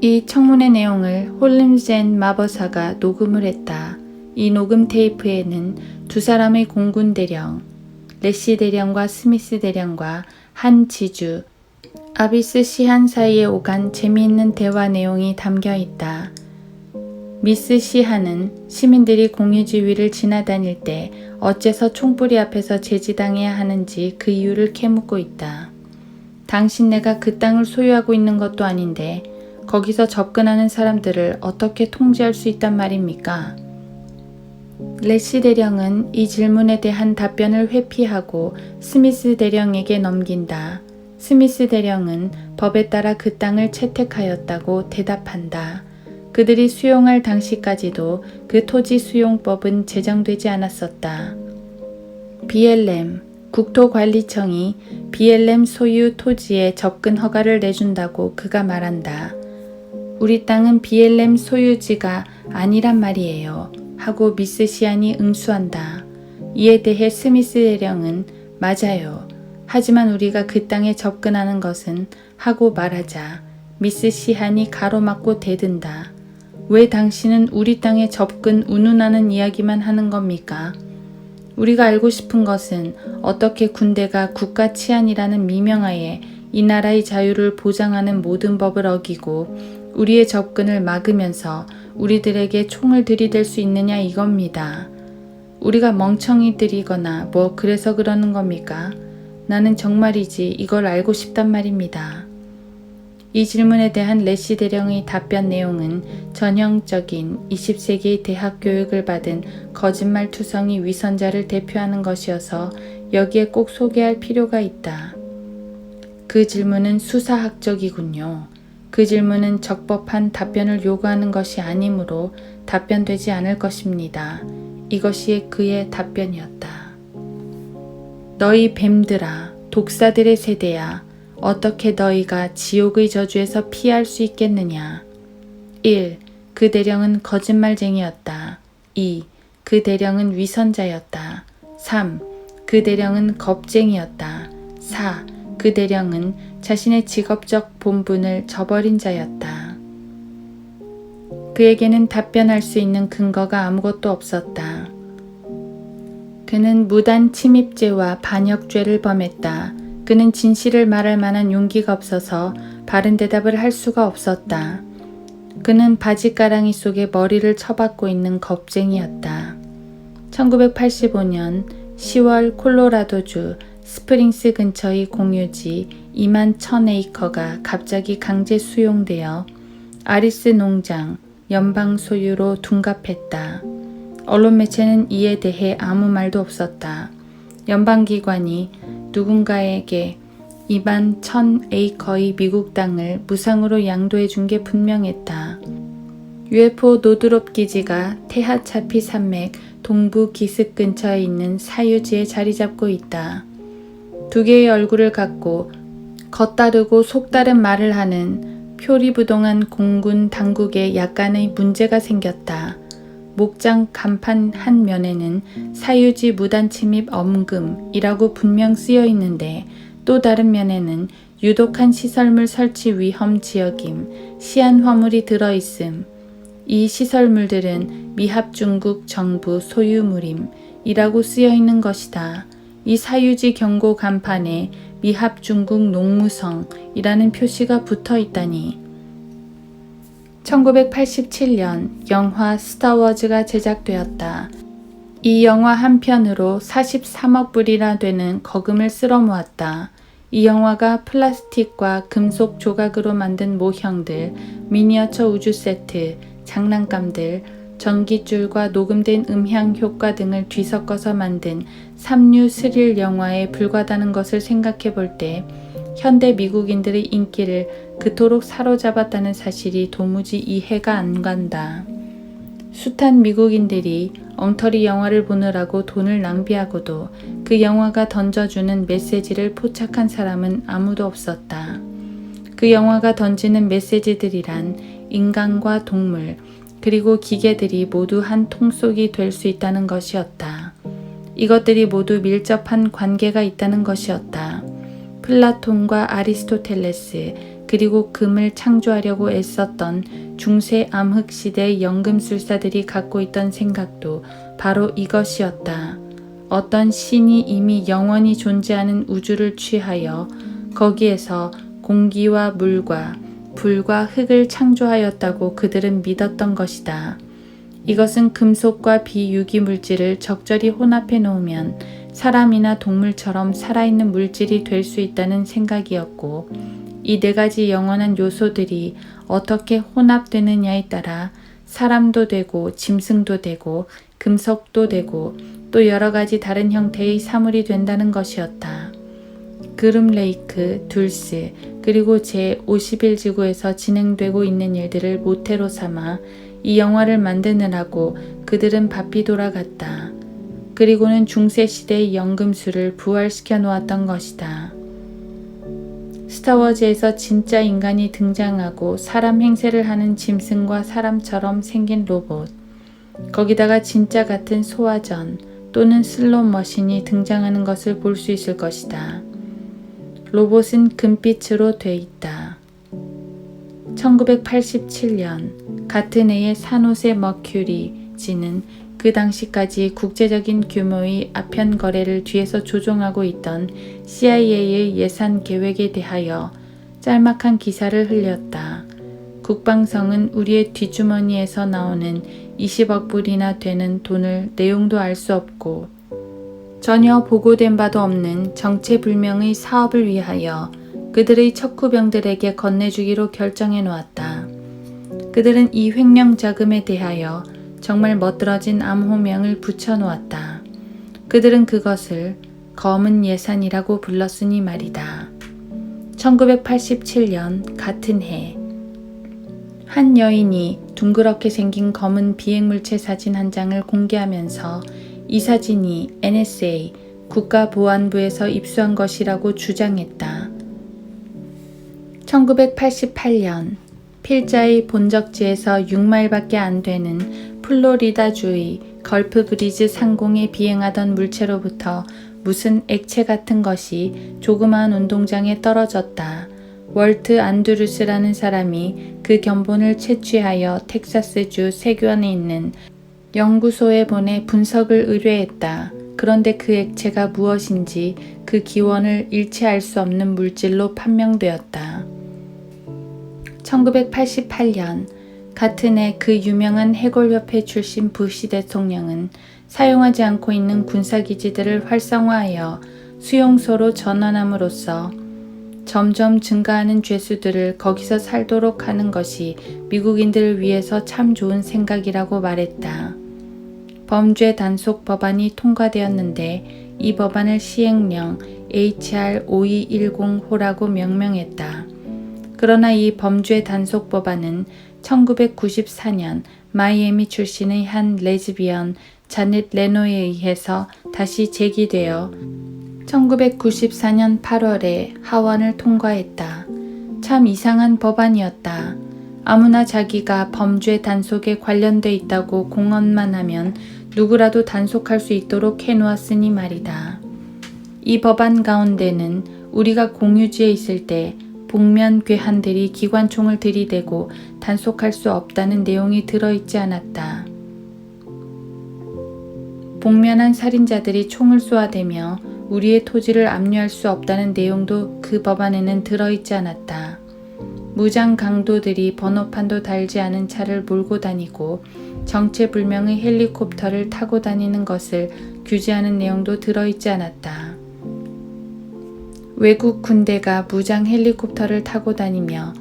이 청문회 내용을 홀림젠 마버사가 녹음을 했다. 이 녹음 테이프에는 두 사람의 공군 대령, 레시 대령과 스미스 대령과 한 지주, 아비스 시한 사이에 오간 재미있는 대화 내용이 담겨 있다. 미스 시한은 시민들이 공유지위를 지나다닐 때 어째서 총부리 앞에서 제지당해야 하는지 그 이유를 캐묻고 있다. 당신네가 그 땅을 소유하고 있는 것도 아닌데 거기서 접근하는 사람들을 어떻게 통제할 수 있단 말입니까? 레시 대령은 이 질문에 대한 답변을 회피하고 스미스 대령에게 넘긴다. 스미스 대령은 법에 따라 그 땅을 채택하였다고 대답한다. 그들이 수용할 당시까지도 그 토지 수용법은 제정되지 않았었다. BLM, 국토관리청이 BLM 소유 토지에 접근 허가를 내준다고 그가 말한다. 우리 땅은 BLM 소유지가 아니란 말이에요. 하고 미스 시안이 응수한다. 이에 대해 스미스 대령은 맞아요. 하지만 우리가 그 땅에 접근하는 것은 하고 말하자 미스 시한이 가로막고 대든다. 왜 당신은 우리 땅에 접근 운운하는 이야기만 하는 겁니까? 우리가 알고 싶은 것은 어떻게 군대가 국가 치안이라는 미명하에 이 나라의 자유를 보장하는 모든 법을 어기고 우리의 접근을 막으면서 우리들에게 총을 들이댈 수 있느냐 이겁니다. 우리가 멍청이들이거나 뭐 그래서 그러는 겁니까? 나는 정말이지 이걸 알고 싶단 말입니다. 이 질문에 대한 레시 대령의 답변 내용은 전형적인 20세기의 대학 교육을 받은 거짓말투성이 위선자를 대표하는 것이어서 여기에 꼭 소개할 필요가 있다. 그 질문은 수사학적이군요. 그 질문은 적법한 답변을 요구하는 것이 아니므로 답변되지 않을 것입니다. 이것이 그의 답변이었다. 너희 뱀들아, 독사들의 세대야, 어떻게 너희가 지옥의 저주에서 피할 수 있겠느냐? 1. 그 대령은 거짓말쟁이였다. 2. 그 대령은 위선자였다. 3. 그 대령은 겁쟁이였다. 4. 그 대령은 자신의 직업적 본분을 저버린 자였다. 그에게는 답변할 수 있는 근거가 아무것도 없었다. 그는 무단 침입죄와 반역죄를 범했다. 그는 진실을 말할 만한 용기가 없어서 바른 대답을 할 수가 없었다. 그는 바지가랑이 속에 머리를 쳐박고 있는 겁쟁이였다. 1985년 10월 콜로라도주 스프링스 근처의 공유지 2만 1000에이커가 갑자기 강제 수용되어 아리스 농장 연방 소유로 둔갑했다. 언론 매체는 이에 대해 아무 말도 없었다. 연방기관이 누군가에게 2만 1000에이커의 미국 땅을 무상으로 양도해 준 게 분명했다. UFO 노드롭 기지가 테하차피 산맥 동부 기슭 근처에 있는 사유지에 자리 잡고 있다. 두 개의 얼굴을 갖고 겉다르고 속다른 말을 하는 표리부동한 공군 당국에 약간의 문제가 생겼다. 목장 간판 한 면에는 사유지 무단 침입 엄금이라고 분명 쓰여 있는데 또 다른 면에는 유독한 시설물 설치 위험 지역임, 시한 화물이 들어있음. 이 시설물들은 미합 중국 정부 소유물임이라고 쓰여 있는 것이다. 이 사유지 경고 간판에 미합 중국 농무성이라는 표시가 붙어 있다니. 1987년 영화 스타워즈가 제작되었다. 이 영화 한 편으로 43억 불이나 되는 거금을 쓸어 모았다. 이 영화가 플라스틱과 금속 조각으로 만든 모형들, 미니어처 우주 세트, 장난감들, 전기줄과 녹음된 음향 효과 등을 뒤섞어서 만든 삼류 스릴 영화에 불과하다는 것을 생각해 볼 때 현대 미국인들의 인기를 그토록 사로잡았다는 사실이 도무지 이해가 안 간다. 숱한 미국인들이 엉터리 영화를 보느라고 돈을 낭비하고도 그 영화가 던져주는 메시지를 포착한 사람은 아무도 없었다. 그 영화가 던지는 메시지들이란 인간과 동물, 그리고 기계들이 모두 한 통속이 될 수 있다는 것이었다. 이것들이 모두 밀접한 관계가 있다는 것이었다. 플라톤과 아리스토텔레스, 그리고 금을 창조하려고 애썼던 중세 암흑 시대의 연금술사들이 갖고 있던 생각도 바로 이것이었다. 어떤 신이 이미 영원히 존재하는 우주를 취하여 거기에서 공기와 물과 불과 흙을 창조하였다고 그들은 믿었던 것이다. 이것은 금속과 비유기 물질을 적절히 혼합해 놓으면 사람이나 동물처럼 살아있는 물질이 될 수 있다는 생각이었고, 이 네 가지 영원한 요소들이 어떻게 혼합되느냐에 따라 사람도 되고 짐승도 되고 금속도 되고 또 여러 가지 다른 형태의 사물이 된다는 것이었다. 그름 레이크, 둘스, 그리고 제51지구에서 진행되고 있는 일들을 모태로 삼아 이 영화를 만드느라고 그들은 바삐 돌아갔다. 그리고는 중세시대의 연금술을 부활시켜 놓았던 것이다. 스타워즈에서 진짜 인간이 등장하고 사람 행세를 하는 짐승과 사람처럼 생긴 로봇, 거기다가 진짜 같은 소화전 또는 슬롯 머신이 등장하는 것을 볼 수 있을 것이다. 로봇은 금빛으로 돼 있다. 1987년 같은 해에 산호세 머큐리지는 그 당시까지 국제적인 규모의 아편 거래를 뒤에서 조종하고 있던 CIA의 예산 계획에 대하여 짤막한 기사를 흘렸다. 국방성은 우리의 뒷주머니에서 나오는 20억 불이나 되는 돈을 내용도 알 수 없고 전혀 보고된 바도 없는 정체불명의 사업을 위하여 그들의 척후병들에게 건네주기로 결정해 놓았다. 그들은 이 횡령 자금에 대하여 정말 멋들어진 암호명을 붙여 놓았다. 그들은 그것을 검은 예산이라고 불렀으니 말이다. 1987년 같은 해, 한 여인이 둥그렇게 생긴 검은 비행물체 사진 한 장을 공개하면서 이 사진이 NSA 국가보안부에서 입수한 것이라고 주장했다. 1988년 필자의 본적지에서 6마일밖에 안 되는 플로리다주의 걸프 브리즈 상공에 비행하던 물체로부터 무슨 액체 같은 것이 조그마한 운동장에 떨어졌다. 월트 안드루스라는 사람이 그 견본을 채취하여 텍사스주 세교안에 있는 연구소에 보내 분석을 의뢰했다. 그런데 그 액체가 무엇인지 그 기원을 일체 알 수 없는 물질로 판명되었다. 1988년 같은 해 그 유명한 해골협회 출신 부시 대통령은 사용하지 않고 있는 군사기지들을 활성화하여 수용소로 전환함으로써 점점 증가하는 죄수들을 거기서 살도록 하는 것이 미국인들을 위해서 참 좋은 생각이라고 말했다. 범죄 단속 법안이 통과되었는데 이 법안을 시행령 HR 5210호라고 명명했다. 그러나 이 범죄 단속 법안은 1994년 마이애미 출신의 한 레즈비언 자넷 레노에 의해서 다시 제기되어 1994년 8월에 하원을 통과했다. 참 이상한 법안이었다. 아무나 자기가 범죄 단속에 관련돼 있다고 공언만 하면 누구라도 단속할 수 있도록 해놓았으니 말이다. 이 법안 가운데는 우리가 공유지에 있을 때 복면 괴한들이 기관총을 들이대고 단속할 수 없다는 내용이 들어있지 않았다. 복면한 살인자들이 총을 쏘아대며 우리의 토지를 압류할 수 없다는 내용도 그 법안에는 들어있지 않았다. 무장 강도들이 번호판도 달지 않은 차를 몰고 다니고 정체불명의 헬리콥터를 타고 다니는 것을 규제하는 내용도 들어있지 않았다. 외국 군대가 무장 헬리콥터를 타고 다니며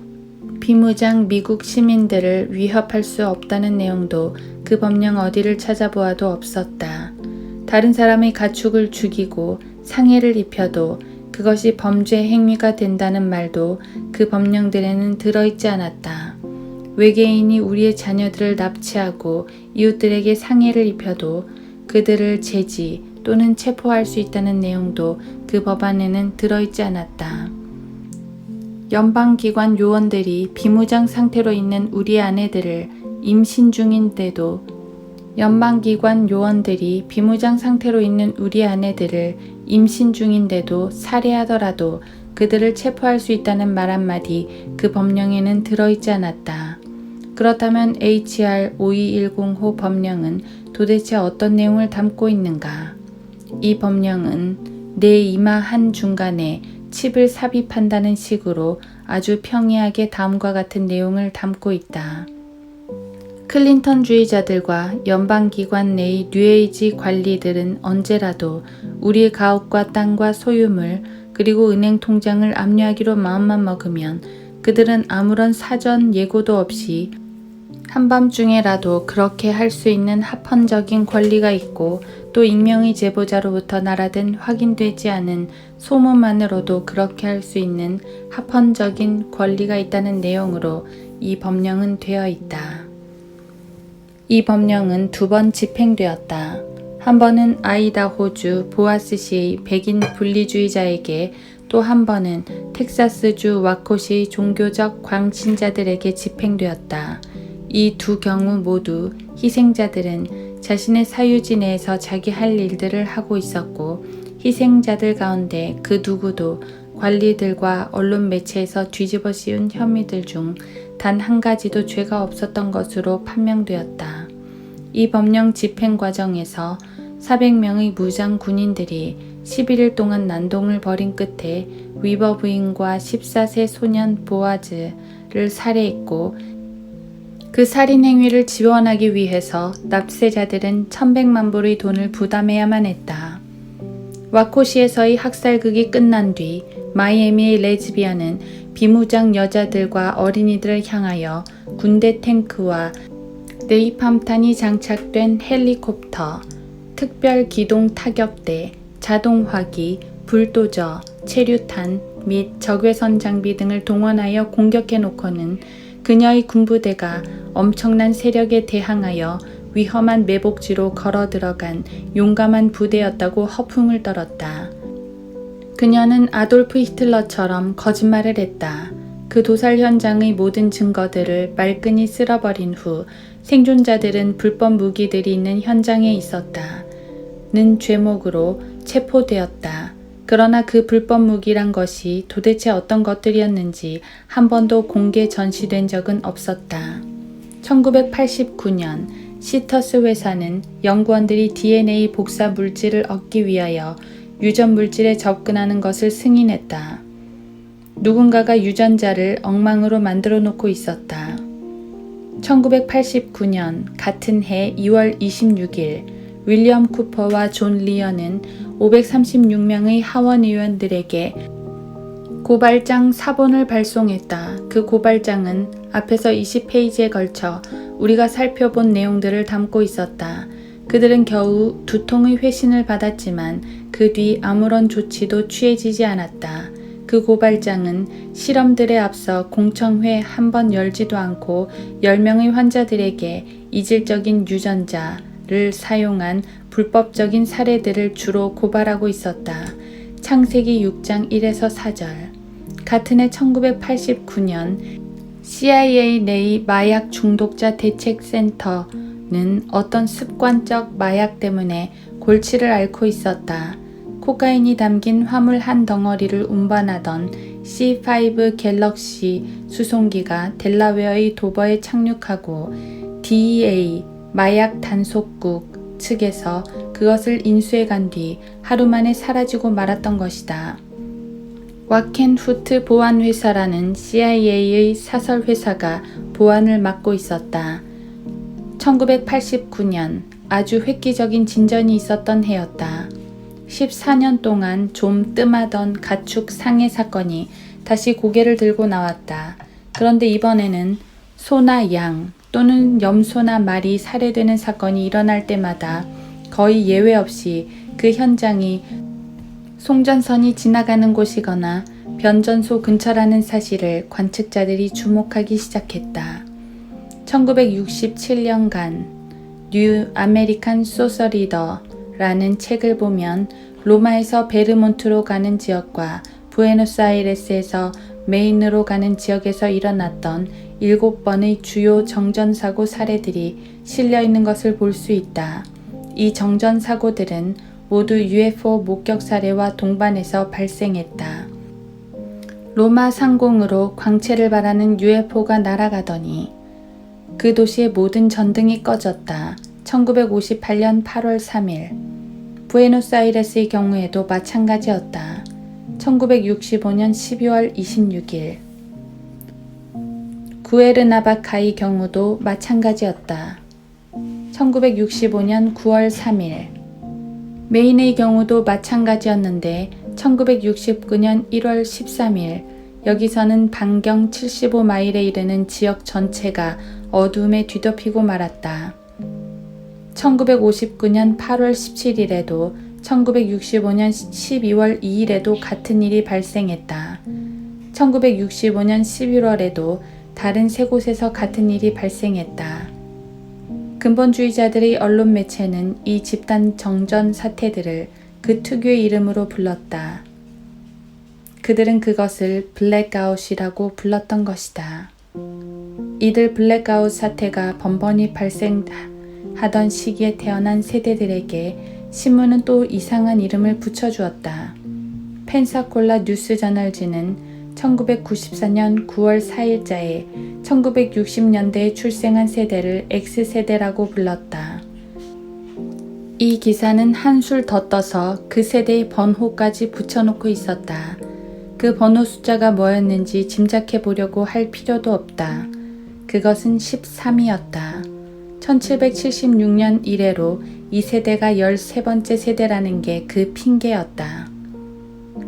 비무장 미국 시민들을 위협할 수 없다는 내용도 그 법령 어디를 찾아보아도 없었다. 다른 사람의 가축을 죽이고 상해를 입혀도 그것이 범죄 행위가 된다는 말도 그 법령들에는 들어있지 않았다. 외계인이 우리의 자녀들을 납치하고 이웃들에게 상해를 입혀도 그들을 제지 또는 체포할 수 있다는 내용도 그 법안에는 들어있지 않았다. 연방기관 요원들이 비무장 상태로 있는 우리 아내들을 임신 중인데도 연방기관 요원들이 비무장 상태로 있는 우리 아내들을 임신 중인데도 살해하더라도 그들을 체포할 수 있다는 말 한마디 그 법령에는 들어있지 않았다. 그렇다면 HR 5210호 법령은 도대체 어떤 내용을 담고 있는가? 이 법령은 내 이마 한 중간에 칩을 삽입한다는 식으로 아주 평이하게 다음과 같은 내용을 담고 있다. 클린턴주의자들과 연방기관 내의 뉴에이지 관리들은 언제라도 우리 가옥과 땅과 소유물 그리고 은행 통장을 압류하기로 마음만 먹으면 그들은 아무런 사전 예고도 없이 한밤중에라도 그렇게 할 수 있는 합헌적인 권리가 있고 또 익명의 제보자로부터 날아든 확인되지 않은 소문만으로도 그렇게 할 수 있는 합헌적인 권리가 있다는 내용으로 이 법령은 되어 있다. 이 법령은 2번 집행되었다. 한 번은 아이다호주 보아스시의 백인 분리주의자에게 또 한 번은 텍사스주 와코시의 종교적 광신자들에게 집행되었다. 이 두 경우 모두 희생자들은 자신의 사유지 내에서 자기 할 일들을 하고 있었고 희생자들 가운데 그 누구도 관리들과 언론 매체에서 뒤집어 씌운 혐의들 중 단 한 가지도 죄가 없었던 것으로 판명되었다. 이 법령 집행 과정에서 400명의 무장 군인들이 11일 동안 난동을 벌인 끝에 위버 부인과 14세 소년 보아즈를 살해했고 그 살인 행위를 지원하기 위해서 납세자들은 1100만 불의 돈을 부담해야만 했다. 와코시에서의 학살극이 끝난 뒤 마이애미의 레즈비아는 비무장 여자들과 어린이들을 향하여 군대 탱크와 네이팜탄이 장착된 헬리콥터, 특별 기동 타격대, 자동화기, 불도저, 체류탄 및 적외선 장비 등을 동원하여 공격해 놓고는 그녀의 군부대가 엄청난 세력에 대항하여 위험한 매복지로 걸어 들어간 용감한 부대였다고 허풍을 떨었다. 그녀는 아돌프 히틀러처럼 거짓말을 했다. 그 도살 현장의 모든 증거들을 말끔히 쓸어버린 후 생존자들은 불법 무기들이 있는 현장에 있었다. 는 죄목으로 체포되었다. 그러나 그 불법 무기란 것이 도대체 어떤 것들이었는지 한 번도 공개 전시된 적은 없었다. 1989년 시터스 회사는 연구원들이 DNA 복사 물질을 얻기 위하여 유전 물질에 접근하는 것을 승인했다. 누군가가 유전자를 엉망으로 만들어 놓고 있었다. 1989년 같은 해 2월 26일 윌리엄 쿠퍼와 존 리언은 536명의 하원 의원들에게 고발장 4본을 발송했다. 그 고발장은 앞에서 20페이지에 걸쳐 우리가 살펴본 내용들을 담고 있었다. 그들은 겨우 2통의 회신을 받았지만 그 뒤 아무런 조치도 취해지지 않았다. 그 고발장은 실험들에 앞서 공청회 한 번 열지도 않고 10명의 환자들에게 이질적인 유전자를 사용한 불법적인 사례들을 주로 고발하고 있었다. 창세기 6장 1에서 4절. 같은 해 1989년 CIA 내의 마약 중독자 대책센터는 어떤 습관적 마약 때문에 골치를 앓고 있었다. 코카인이 담긴 화물 한 덩어리를 운반하던 C5 갤럭시 수송기가 델라웨어의 도버에 착륙하고 DEA 마약 단속국 측에서 그것을 인수해 간 뒤 하루 만에 사라지고 말았던 것이다. 와켄후트 보안회사라는 CIA의 사설회사가 보안을 맡고 있었다. 1989년 아주 획기적인 진전이 있었던 해였다. 14년 동안 좀 뜸하던 가축 상해 사건이 다시 고개를 들고 나왔다. 그런데 이번에는 소나 양 또는 염소나 말이 살해되는 사건이 일어날 때마다 거의 예외 없이 그 현장이 송전선이 지나가는 곳이거나 변전소 근처라는 사실을 관측자들이 주목하기 시작했다. 1967년간 뉴 아메리칸 소서리더라는 책을 보면 로마에서 베르몬트로 가는 지역과 부에노스아이레스에서 메인으로 가는 지역에서 일어났던 7번의 주요 정전사고 사례들이 실려있는 것을 볼 수 있다. 이 정전사고들은 모두 UFO 목격 사례와 동반해서 발생했다. 로마 상공으로 광채를 발하는 UFO가 날아가더니 그 도시의 모든 전등이 꺼졌다. 1958년 8월 3일. 부에노스아이레스의 경우에도 마찬가지였다. 1965년 12월 26일. 구에르나바카의 경우도 마찬가지였다. 1965년 9월 3일. 메인의 경우도 마찬가지였는데 1969년 1월 13일 여기서는 반경 75마일에 이르는 지역 전체가 어두움에 뒤덮이고 말았다. 1959년 8월 17일에도 1965년 12월 2일에도 같은 일이 발생했다. 1965년 11월에도 다른 세 곳에서 같은 일이 발생했다. 근본주의자들의 언론 매체는 이 집단 정전 사태들을 그 특유의 이름으로 불렀다. 그들은 그것을 블랙아웃이라고 불렀던 것이다. 이들 블랙아웃 사태가 번번이 발생하던 시기에 태어난 세대들에게 신문은 또 이상한 이름을 붙여주었다. 펜사콜라 뉴스저널지는 1994년 9월 4일자에 1960년대에 출생한 세대를 X세대라고 불렀다. 이 기사는 한술 더 떠서 그 세대의 번호까지 붙여놓고 있었다. 그 번호 숫자가 뭐였는지 짐작해 보려고 할 필요도 없다. 그것은 13이었다. 1776년 이래로 이 세대가 13번째 세대라는 게 그 핑계였다.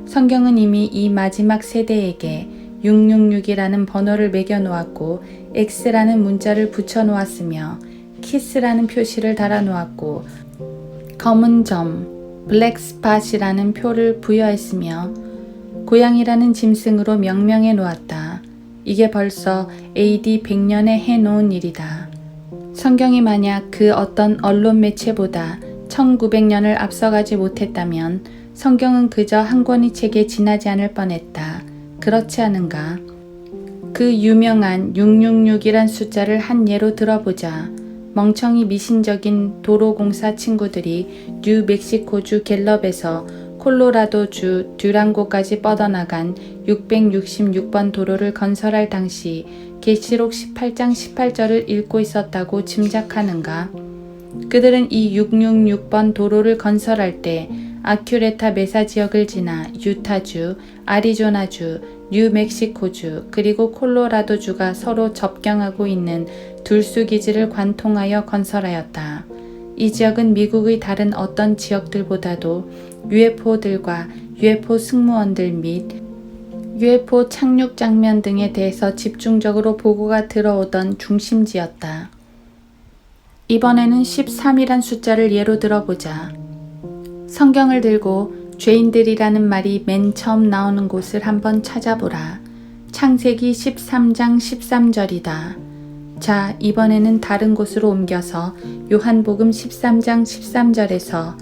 성경은 이미 이 마지막 세대에게 666이라는 번호를 매겨놓았고 X라는 문자를 붙여놓았으며 키스라는 표시를 달아놓았고 검은 점, 블랙스팟이라는 표를 부여했으며 고양이라는 짐승으로 명명해 놓았다. 이게 벌써 AD 100년에 해놓은 일이다. 성경이 만약 그 어떤 언론 매체보다 1900년을 앞서가지 못했다면 성경은 그저 한 권의 책에 지나지 않을 뻔했다. 그렇지 않은가? 그 유명한 666이란 숫자를 한 예로 들어보자. 멍청이 미신적인 도로공사 친구들이 뉴멕시코주 갤럽에서 콜로라도주 듀랑고까지 뻗어나간 666번 도로를 건설할 당시 계시록 18장 18절을 읽고 있었다고 짐작하는가? 그들은 이 666번 도로를 건설할 때 아큐레타 메사 지역을 지나 유타주, 아리조나주, 뉴멕시코주, 그리고 콜로라도주가 서로 접경하고 있는 둘수 기지를 관통하여 건설하였다. 이 지역은 미국의 다른 어떤 지역들보다도 UFO들과 UFO 승무원들 및 UFO 착륙 장면 등에 대해서 집중적으로 보고가 들어오던 중심지였다. 이번에는 13이란 숫자를 예로 들어보자. 성경을 들고 죄인들이라는 말이 맨 처음 나오는 곳을 한번 찾아보라. 창세기 13장 13절이다. 자, 이번에는 다른 곳으로 옮겨서 요한복음 13장 13절에서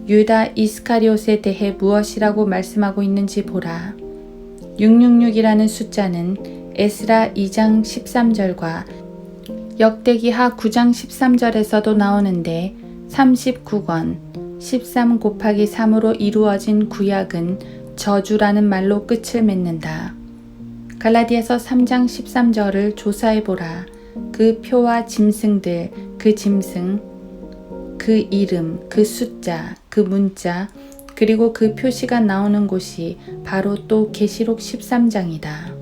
유다 이스카리옷에 대해 무엇이라고 말씀하고 있는지 보라. 666이라는 숫자는 에스라 2장 13절과 역대기하 9장 13절에서도 나오는데 39권 13 곱하기 3으로 이루어진 구약은 저주라는 말로 끝을 맺는다. 갈라디아서 3장 13절을 조사해보라. 그 표와 짐승들, 그 짐승, 그 이름, 그 숫자, 그 문자, 그리고 그 표시가 나오는 곳이 바로 또 계시록 13장이다.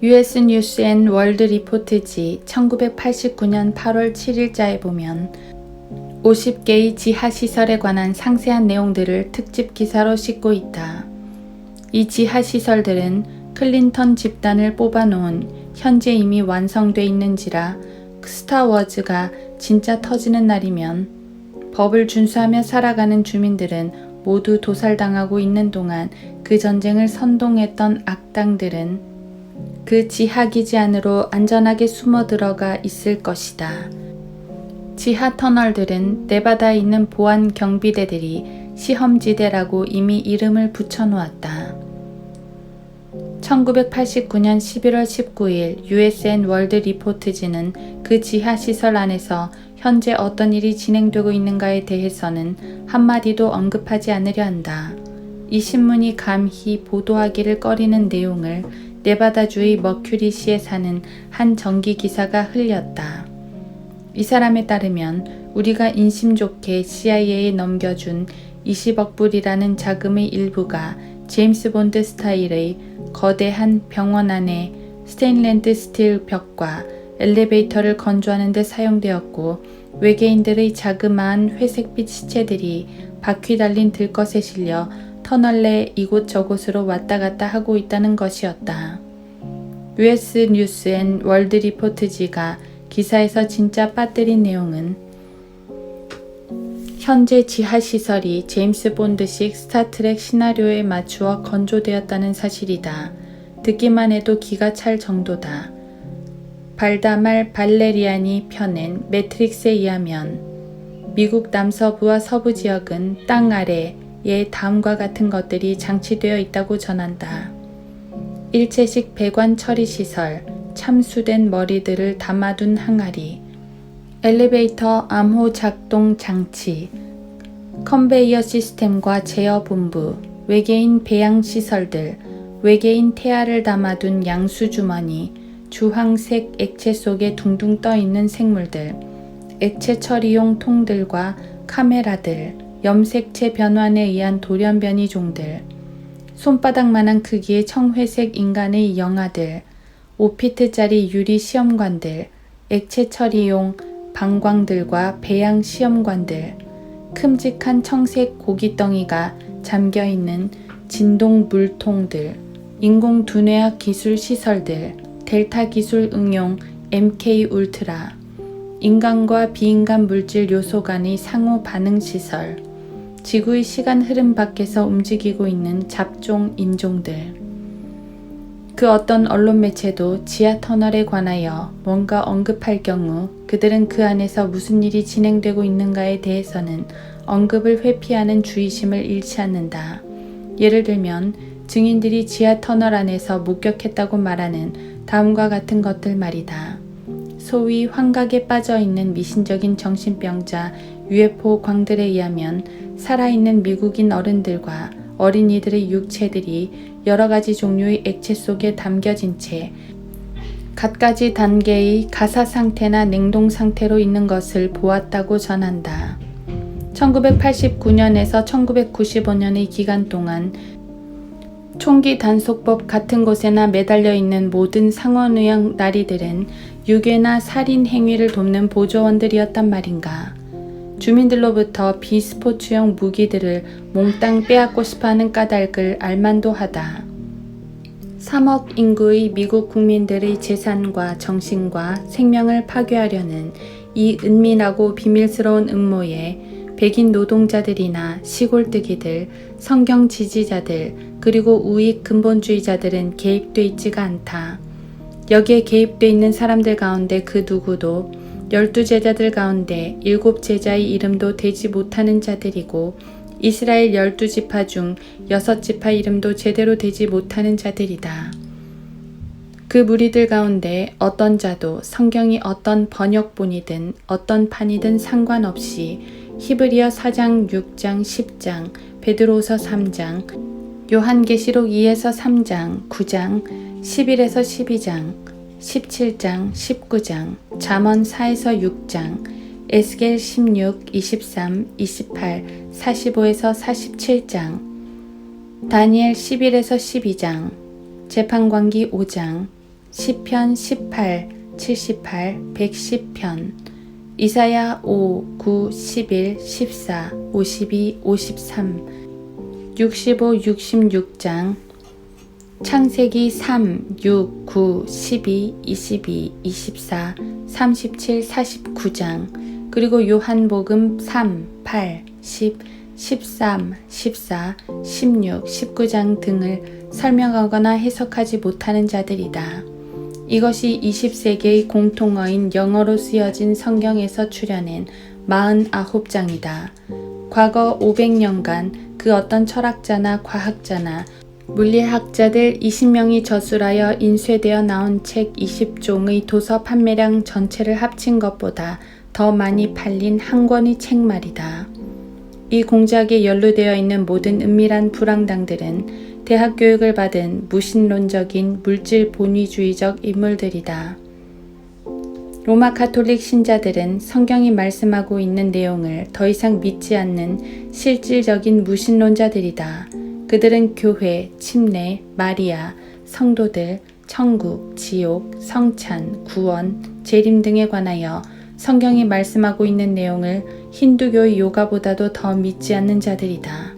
US 뉴스 앤 월드 리포트지 1989년 8월 7일자에 보면 50개의 지하시설에 관한 상세한 내용들을 특집 기사로 싣고 있다. 이 지하시설들은 클린턴 집단을 뽑아놓은 현재 이미 완성돼 있는지라 스타워즈가 진짜 터지는 날이면 법을 준수하며 살아가는 주민들은 모두 도살당하고 있는 동안 그 전쟁을 선동했던 악당들은 그 지하기지 안으로 안전하게 숨어 들어가 있을 것이다. 지하 터널들은 네바다에 있는 보안 경비대들이 시험지대라고 이미 이름을 붙여놓았다. 1989년 11월 19일 USN 월드 리포트지는 그 지하시설 안에서 현재 어떤 일이 진행되고 있는가에 대해서는 한마디도 언급하지 않으려 한다. 이 신문이 감히 보도하기를 꺼리는 내용을 네바다주의 머큐리시에 사는 한 전기기사가 흘렸다. 이 사람에 따르면 우리가 인심 좋게 CIA에 넘겨준 20억 불이라는 자금의 일부가 제임스 본드 스타일의 거대한 병원 안에 스테인레스 스틸 벽과 엘리베이터를 건조하는 데 사용되었고, 외계인들의 자그마한 회색빛 시체들이 바퀴 달린 들것에 실려 터널 내 이곳저곳으로 왔다 갔다 하고 있다는 것이었다. US 뉴스 앤 월드 리포트지가 기사에서 진짜 빠뜨린 내용은 현재 지하시설이 제임스 본드식 스타트렉 시나리오에 맞추어 건조되었다는 사실이다. 듣기만 해도 기가 찰 정도다. 발다말 발레리안이 펴낸 매트릭스에 의하면 미국 남서부와 서부 지역은 땅 아래에 다음과 같은 것들이 장치되어 있다고 전한다. 일체식 배관 처리 시설, 참수된 머리들을 담아둔 항아리, 엘리베이터 암호 작동 장치, 컨베이어 시스템과 제어 본부, 외계인 배양 시설들, 외계인 태아를 담아둔 양수주머니, 주황색 액체 속에 둥둥 떠있는 생물들, 액체 처리용 통들과 카메라들, 염색체 변환에 의한 돌연변이종들, 손바닥만한 크기의 청회색 인간의 영아들, 5피트짜리 유리 시험관들, 액체 처리용 방광들과 배양 시험관들, 큼직한 청색 고깃덩이가 잠겨있는 진동 물통들, 인공 두뇌학 기술 시설들, 델타 기술 응용 MK 울트라, 인간과 비인간 물질 요소 간의 상호 반응 시설, 지구의 시간 흐름 밖에서 움직이고 있는 잡종 인종들. 그 어떤 언론 매체도 지하 터널에 관하여 뭔가 언급할 경우 그들은 그 안에서 무슨 일이 진행되고 있는가에 대해서는 언급을 회피하는 주의심을 잃지 않는다. 예를 들면 증인들이 지하 터널 안에서 목격했다고 말하는 다음과 같은 것들 말이다. 소위 환각에 빠져있는 미신적인 정신병자 UFO 광들에 의하면 살아있는 미국인 어른들과 어린이들의 육체들이 여러 가지 종류의 액체 속에 담겨진 채 갖가지 단계의 가사 상태나 냉동 상태로 있는 것을 보았다고 전한다. 1989년에서 1995년의 기간 동안 총기 단속법 같은 곳에나 매달려 있는 모든 상원의형 나리들은 유괴나 살인 행위를 돕는 보조원들이었단 말인가. 주민들로부터 비스포츠용 무기들을 몽땅 빼앗고 싶어하는 까닭을 알만도 하다. 3억 인구의 미국 국민들의 재산과 정신과 생명을 파괴하려는 이 은밀하고 비밀스러운 음모에 백인 노동자들이나 시골뜨기들, 성경 지지자들, 그리고 우익 근본주의자들은 개입돼 있지가 않다. 여기에 개입돼 있는 사람들 가운데 그 누구도 12제자들 가운데 7제자의 이름도 되지 못하는 자들이고 이스라엘 12지파 중 6지파 이름도 제대로 되지 못하는 자들이다. 그 무리들 가운데 어떤 자도 성경이 어떤 번역본이든 어떤 판이든 상관없이 히브리어 4장, 6장, 10장, 베드로후서 3장, 요한계시록 2에서 3장, 9장, 11에서 12장, 17장, 19장, 잠언 4에서 6장, 에스겔 16, 23, 28, 45에서 47장, 다니엘 11에서 12장, 재판관기 5장, 시편 18, 78, 110편, 이사야 5, 9, 11, 14, 52, 53, 65, 66장, 창세기 3, 6, 9, 12, 22, 24, 37, 49장, 그리고 요한복음 3, 8, 10, 13, 14, 16, 19장 등을 설명하거나 해석하지 못하는 자들이다. 이것이 20세기의 공통어인 영어로 쓰여진 성경에서 출현한 49장이다. 과거 500년간 그 어떤 철학자나 과학자나 물리학자들 20명이 저술하여 인쇄되어 나온 책 20종의 도서 판매량 전체를 합친 것보다 더 많이 팔린 한 권의 책 말이다. 이 공작에 연루되어 있는 모든 은밀한 불황당들은 대학 교육을 받은 무신론적인 물질 본위주의적 인물들이다. 로마 가톨릭 신자들은 성경이 말씀하고 있는 내용을 더 이상 믿지 않는 실질적인 무신론자들이다. 그들은 교회, 침례, 마리아, 성도들, 천국, 지옥, 성찬, 구원, 재림 등에 관하여 성경이 말씀하고 있는 내용을 힌두교의 요가보다도 더 믿지 않는 자들이다.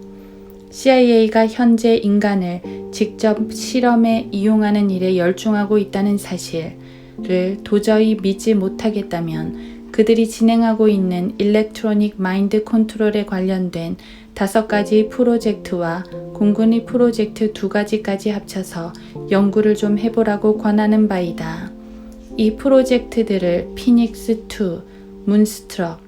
CIA가 현재 인간을 직접 실험에 이용하는 일에 열중하고 있다는 사실을 도저히 믿지 못하겠다면 그들이 진행하고 있는 일렉트로닉 마인드 컨트롤에 관련된 5가지 프로젝트와 공군이 프로젝트 2가지까지 합쳐서 연구를 좀 해보라고 권하는 바이다. 이 프로젝트들을 피닉스2, 문스트럭,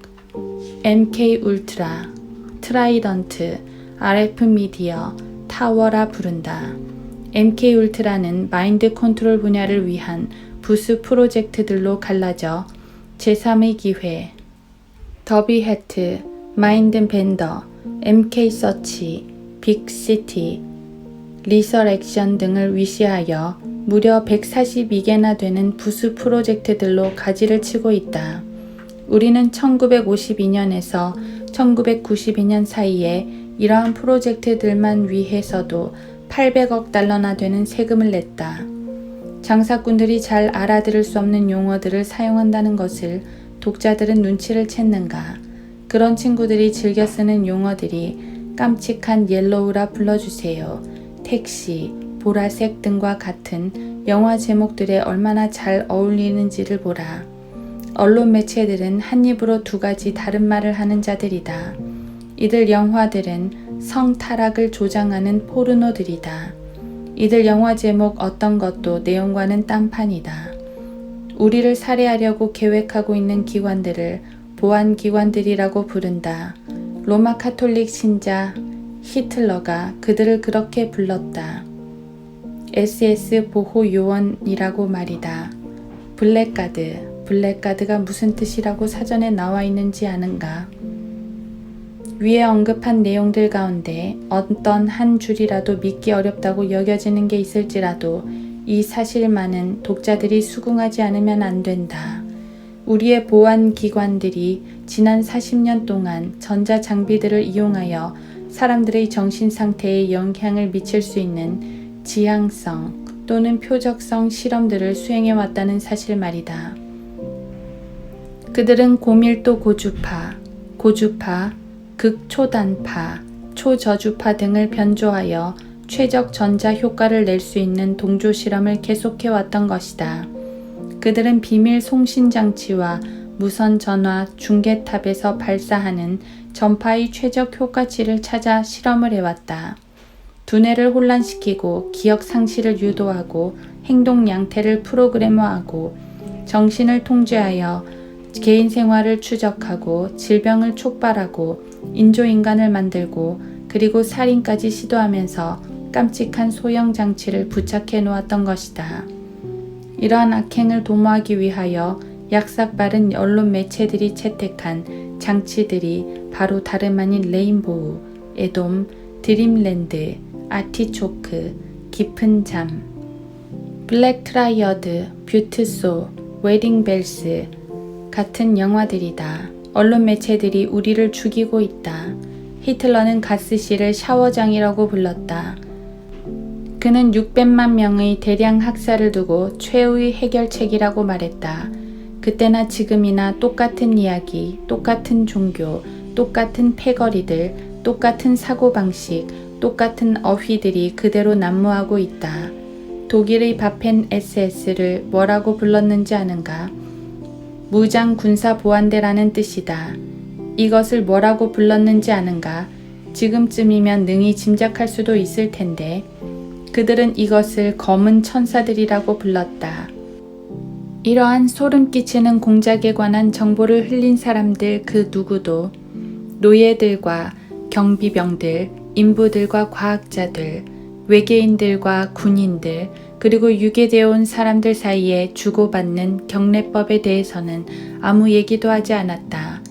MK 울트라, 트라이던트, RF 미디어, 타워라 부른다. MK 울트라는 마인드 컨트롤 분야를 위한 부수 프로젝트들로 갈라져 제3의 기회, 더비 해트, 마인드 벤더, MK 서치, 빅시티, 리서렉션 등을 위시하여 무려 142개나 되는 부수 프로젝트들로 가지를 치고 있다. 우리는 1952년에서 1992년 사이에 이러한 프로젝트들만 위해서도 800억 달러나 되는 세금을 냈다. 장사꾼들이 잘 알아들을 수 없는 용어들을 사용한다는 것을 독자들은 눈치를 챘는가? 그런 친구들이 즐겨 쓰는 용어들이 깜찍한 옐로우라 불러주세요, 택시, 보라색 등과 같은 영화 제목들에 얼마나 잘 어울리는지를 보라. 언론 매체들은 한 입으로 2가지 다른 말을 하는 자들이다. 이들 영화들은 성타락을 조장하는 포르노들이다. 이들 영화 제목 어떤 것도 내용과는 딴판이다. 우리를 살해하려고 계획하고 있는 기관들을 보안기관들이라고 부른다. 로마 가톨릭 신자 히틀러가 그들을 그렇게 불렀다. SS 보호요원이라고 말이다. 블랙가드가 무슨 뜻이라고 사전에 나와 있는지 아는가? 위에 언급한 내용들 가운데 어떤 한 줄이라도 믿기 어렵다고 여겨지는 게 있을지라도 이 사실만은 독자들이 수긍하지 않으면 안 된다. 우리의 보안기관들이 지난 40년 동안 전자장비들을 이용하여 사람들의 정신상태에 영향을 미칠 수 있는 지향성 또는 표적성 실험들을 수행해왔다는 사실 말이다. 그들은 고밀도 고주파, 극초단파, 초저주파 등을 변조하여 최적 전자 효과를 낼 수 있는 동조 실험을 계속해왔던 것이다. 그들은 비밀 송신장치와 무선 전화 중계탑에서 발사하는 전파의 최적 효과치를 찾아 실험을 해왔다. 두뇌를 혼란시키고 기억 상실을 유도하고 행동 양태를 프로그래머하고 정신을 통제하여 개인 생활을 추적하고 질병을 촉발하고 인조인간을 만들고 그리고 살인까지 시도하면서 깜찍한 소형 장치를 부착해 놓았던 것이다. 이러한 악행을 도모하기 위하여 약삭빠른 언론 매체들이 채택한 장치들이 바로 다름 아닌 레인보우, 에돔, 드림랜드, 아티초크, 깊은 잠, 블랙 트라이어드, 뷰트소, 웨딩벨스 같은 영화들이다. 언론 매체들이 우리를 죽이고 있다. 히틀러는 가스실을 샤워장이라고 불렀다. 그는 600만 명의 대량 학살을 두고 최후의 해결책이라고 말했다. 그때나 지금이나 똑같은 이야기, 똑같은 종교, 똑같은 패거리들, 똑같은 사고방식, 똑같은 어휘들이 그대로 난무하고 있다. 독일의 바펜 SS를 뭐라고 불렀는지 아는가? 무장군사보안대라는 뜻이다. 이것을 뭐라고 불렀는지 아는가? 지금쯤이면 능히 짐작할 수도 있을 텐데 그들은 이것을 검은 천사들이라고 불렀다. 이러한 소름 끼치는 공작에 관한 정보를 흘린 사람들 그 누구도 노예들과 경비병들, 인부들과 과학자들, 외계인들과 군인들, 그리고 유괴되어 온 사람들 사이에 주고받는 경례법에 대해서는 아무 얘기도 하지 않았다.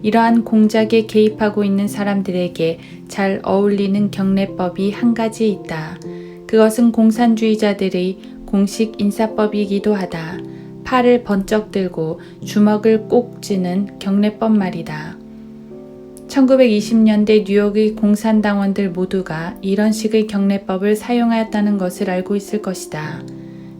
이러한 공작에 개입하고 있는 사람들에게 잘 어울리는 경례법이 한 가지 있다. 그것은 공산주의자들의 공식 인사법이기도 하다. 팔을 번쩍 들고 주먹을 꼭 쥐는 경례법 말이다. 1920년대 뉴욕의 공산당원들 모두가 이런 식의 경례법을 사용하였다는 것을 알고 있을 것이다.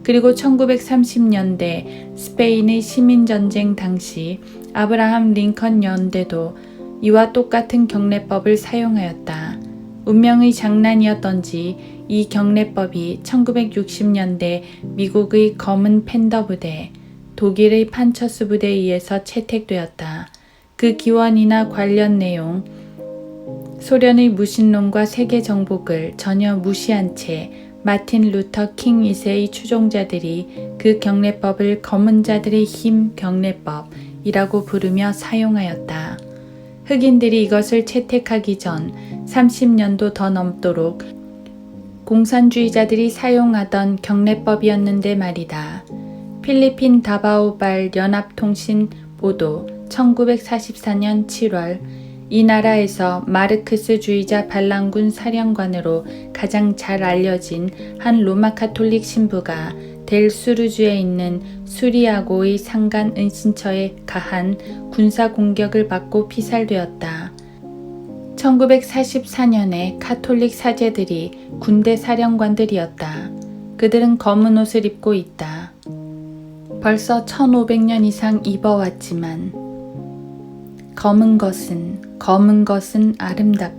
그리고 1930년대 스페인의 시민전쟁 당시 아브라함 링컨 연대도 이와 똑같은 경례법을 사용하였다. 운명의 장난이었던지 이 경례법이 1960년대 미국의 검은 팬더 부대, 독일의 판처스 부대에 의해서 채택되었다. 그 기원이나 관련 내용, 소련의 무신론과 세계 정복을 전혀 무시한 채 마틴 루터 킹 2세의 추종자들이 그 경례법을 검은 자들의 힘 경례법이라고 부르며 사용하였다. 흑인들이 이것을 채택하기 전 30년도 더 넘도록 공산주의자들이 사용하던 경례법이었는데 말이다. 필리핀 다바오발 연합통신 보도 1944년 7월 이 나라에서 마르크스주의자 반란군 사령관으로 가장 잘 알려진 한 로마 카톨릭 신부가 델 수르주에 있는 수리아고의 상간 은신처에 가한 군사 공격을 받고 피살되었다. 1944년에 카톨릭 사제들이 군대 사령관들이었다. 그들은 검은 옷을 입고 있다. 벌써 1500년 이상 입어왔지만 검은 것은 아름답다.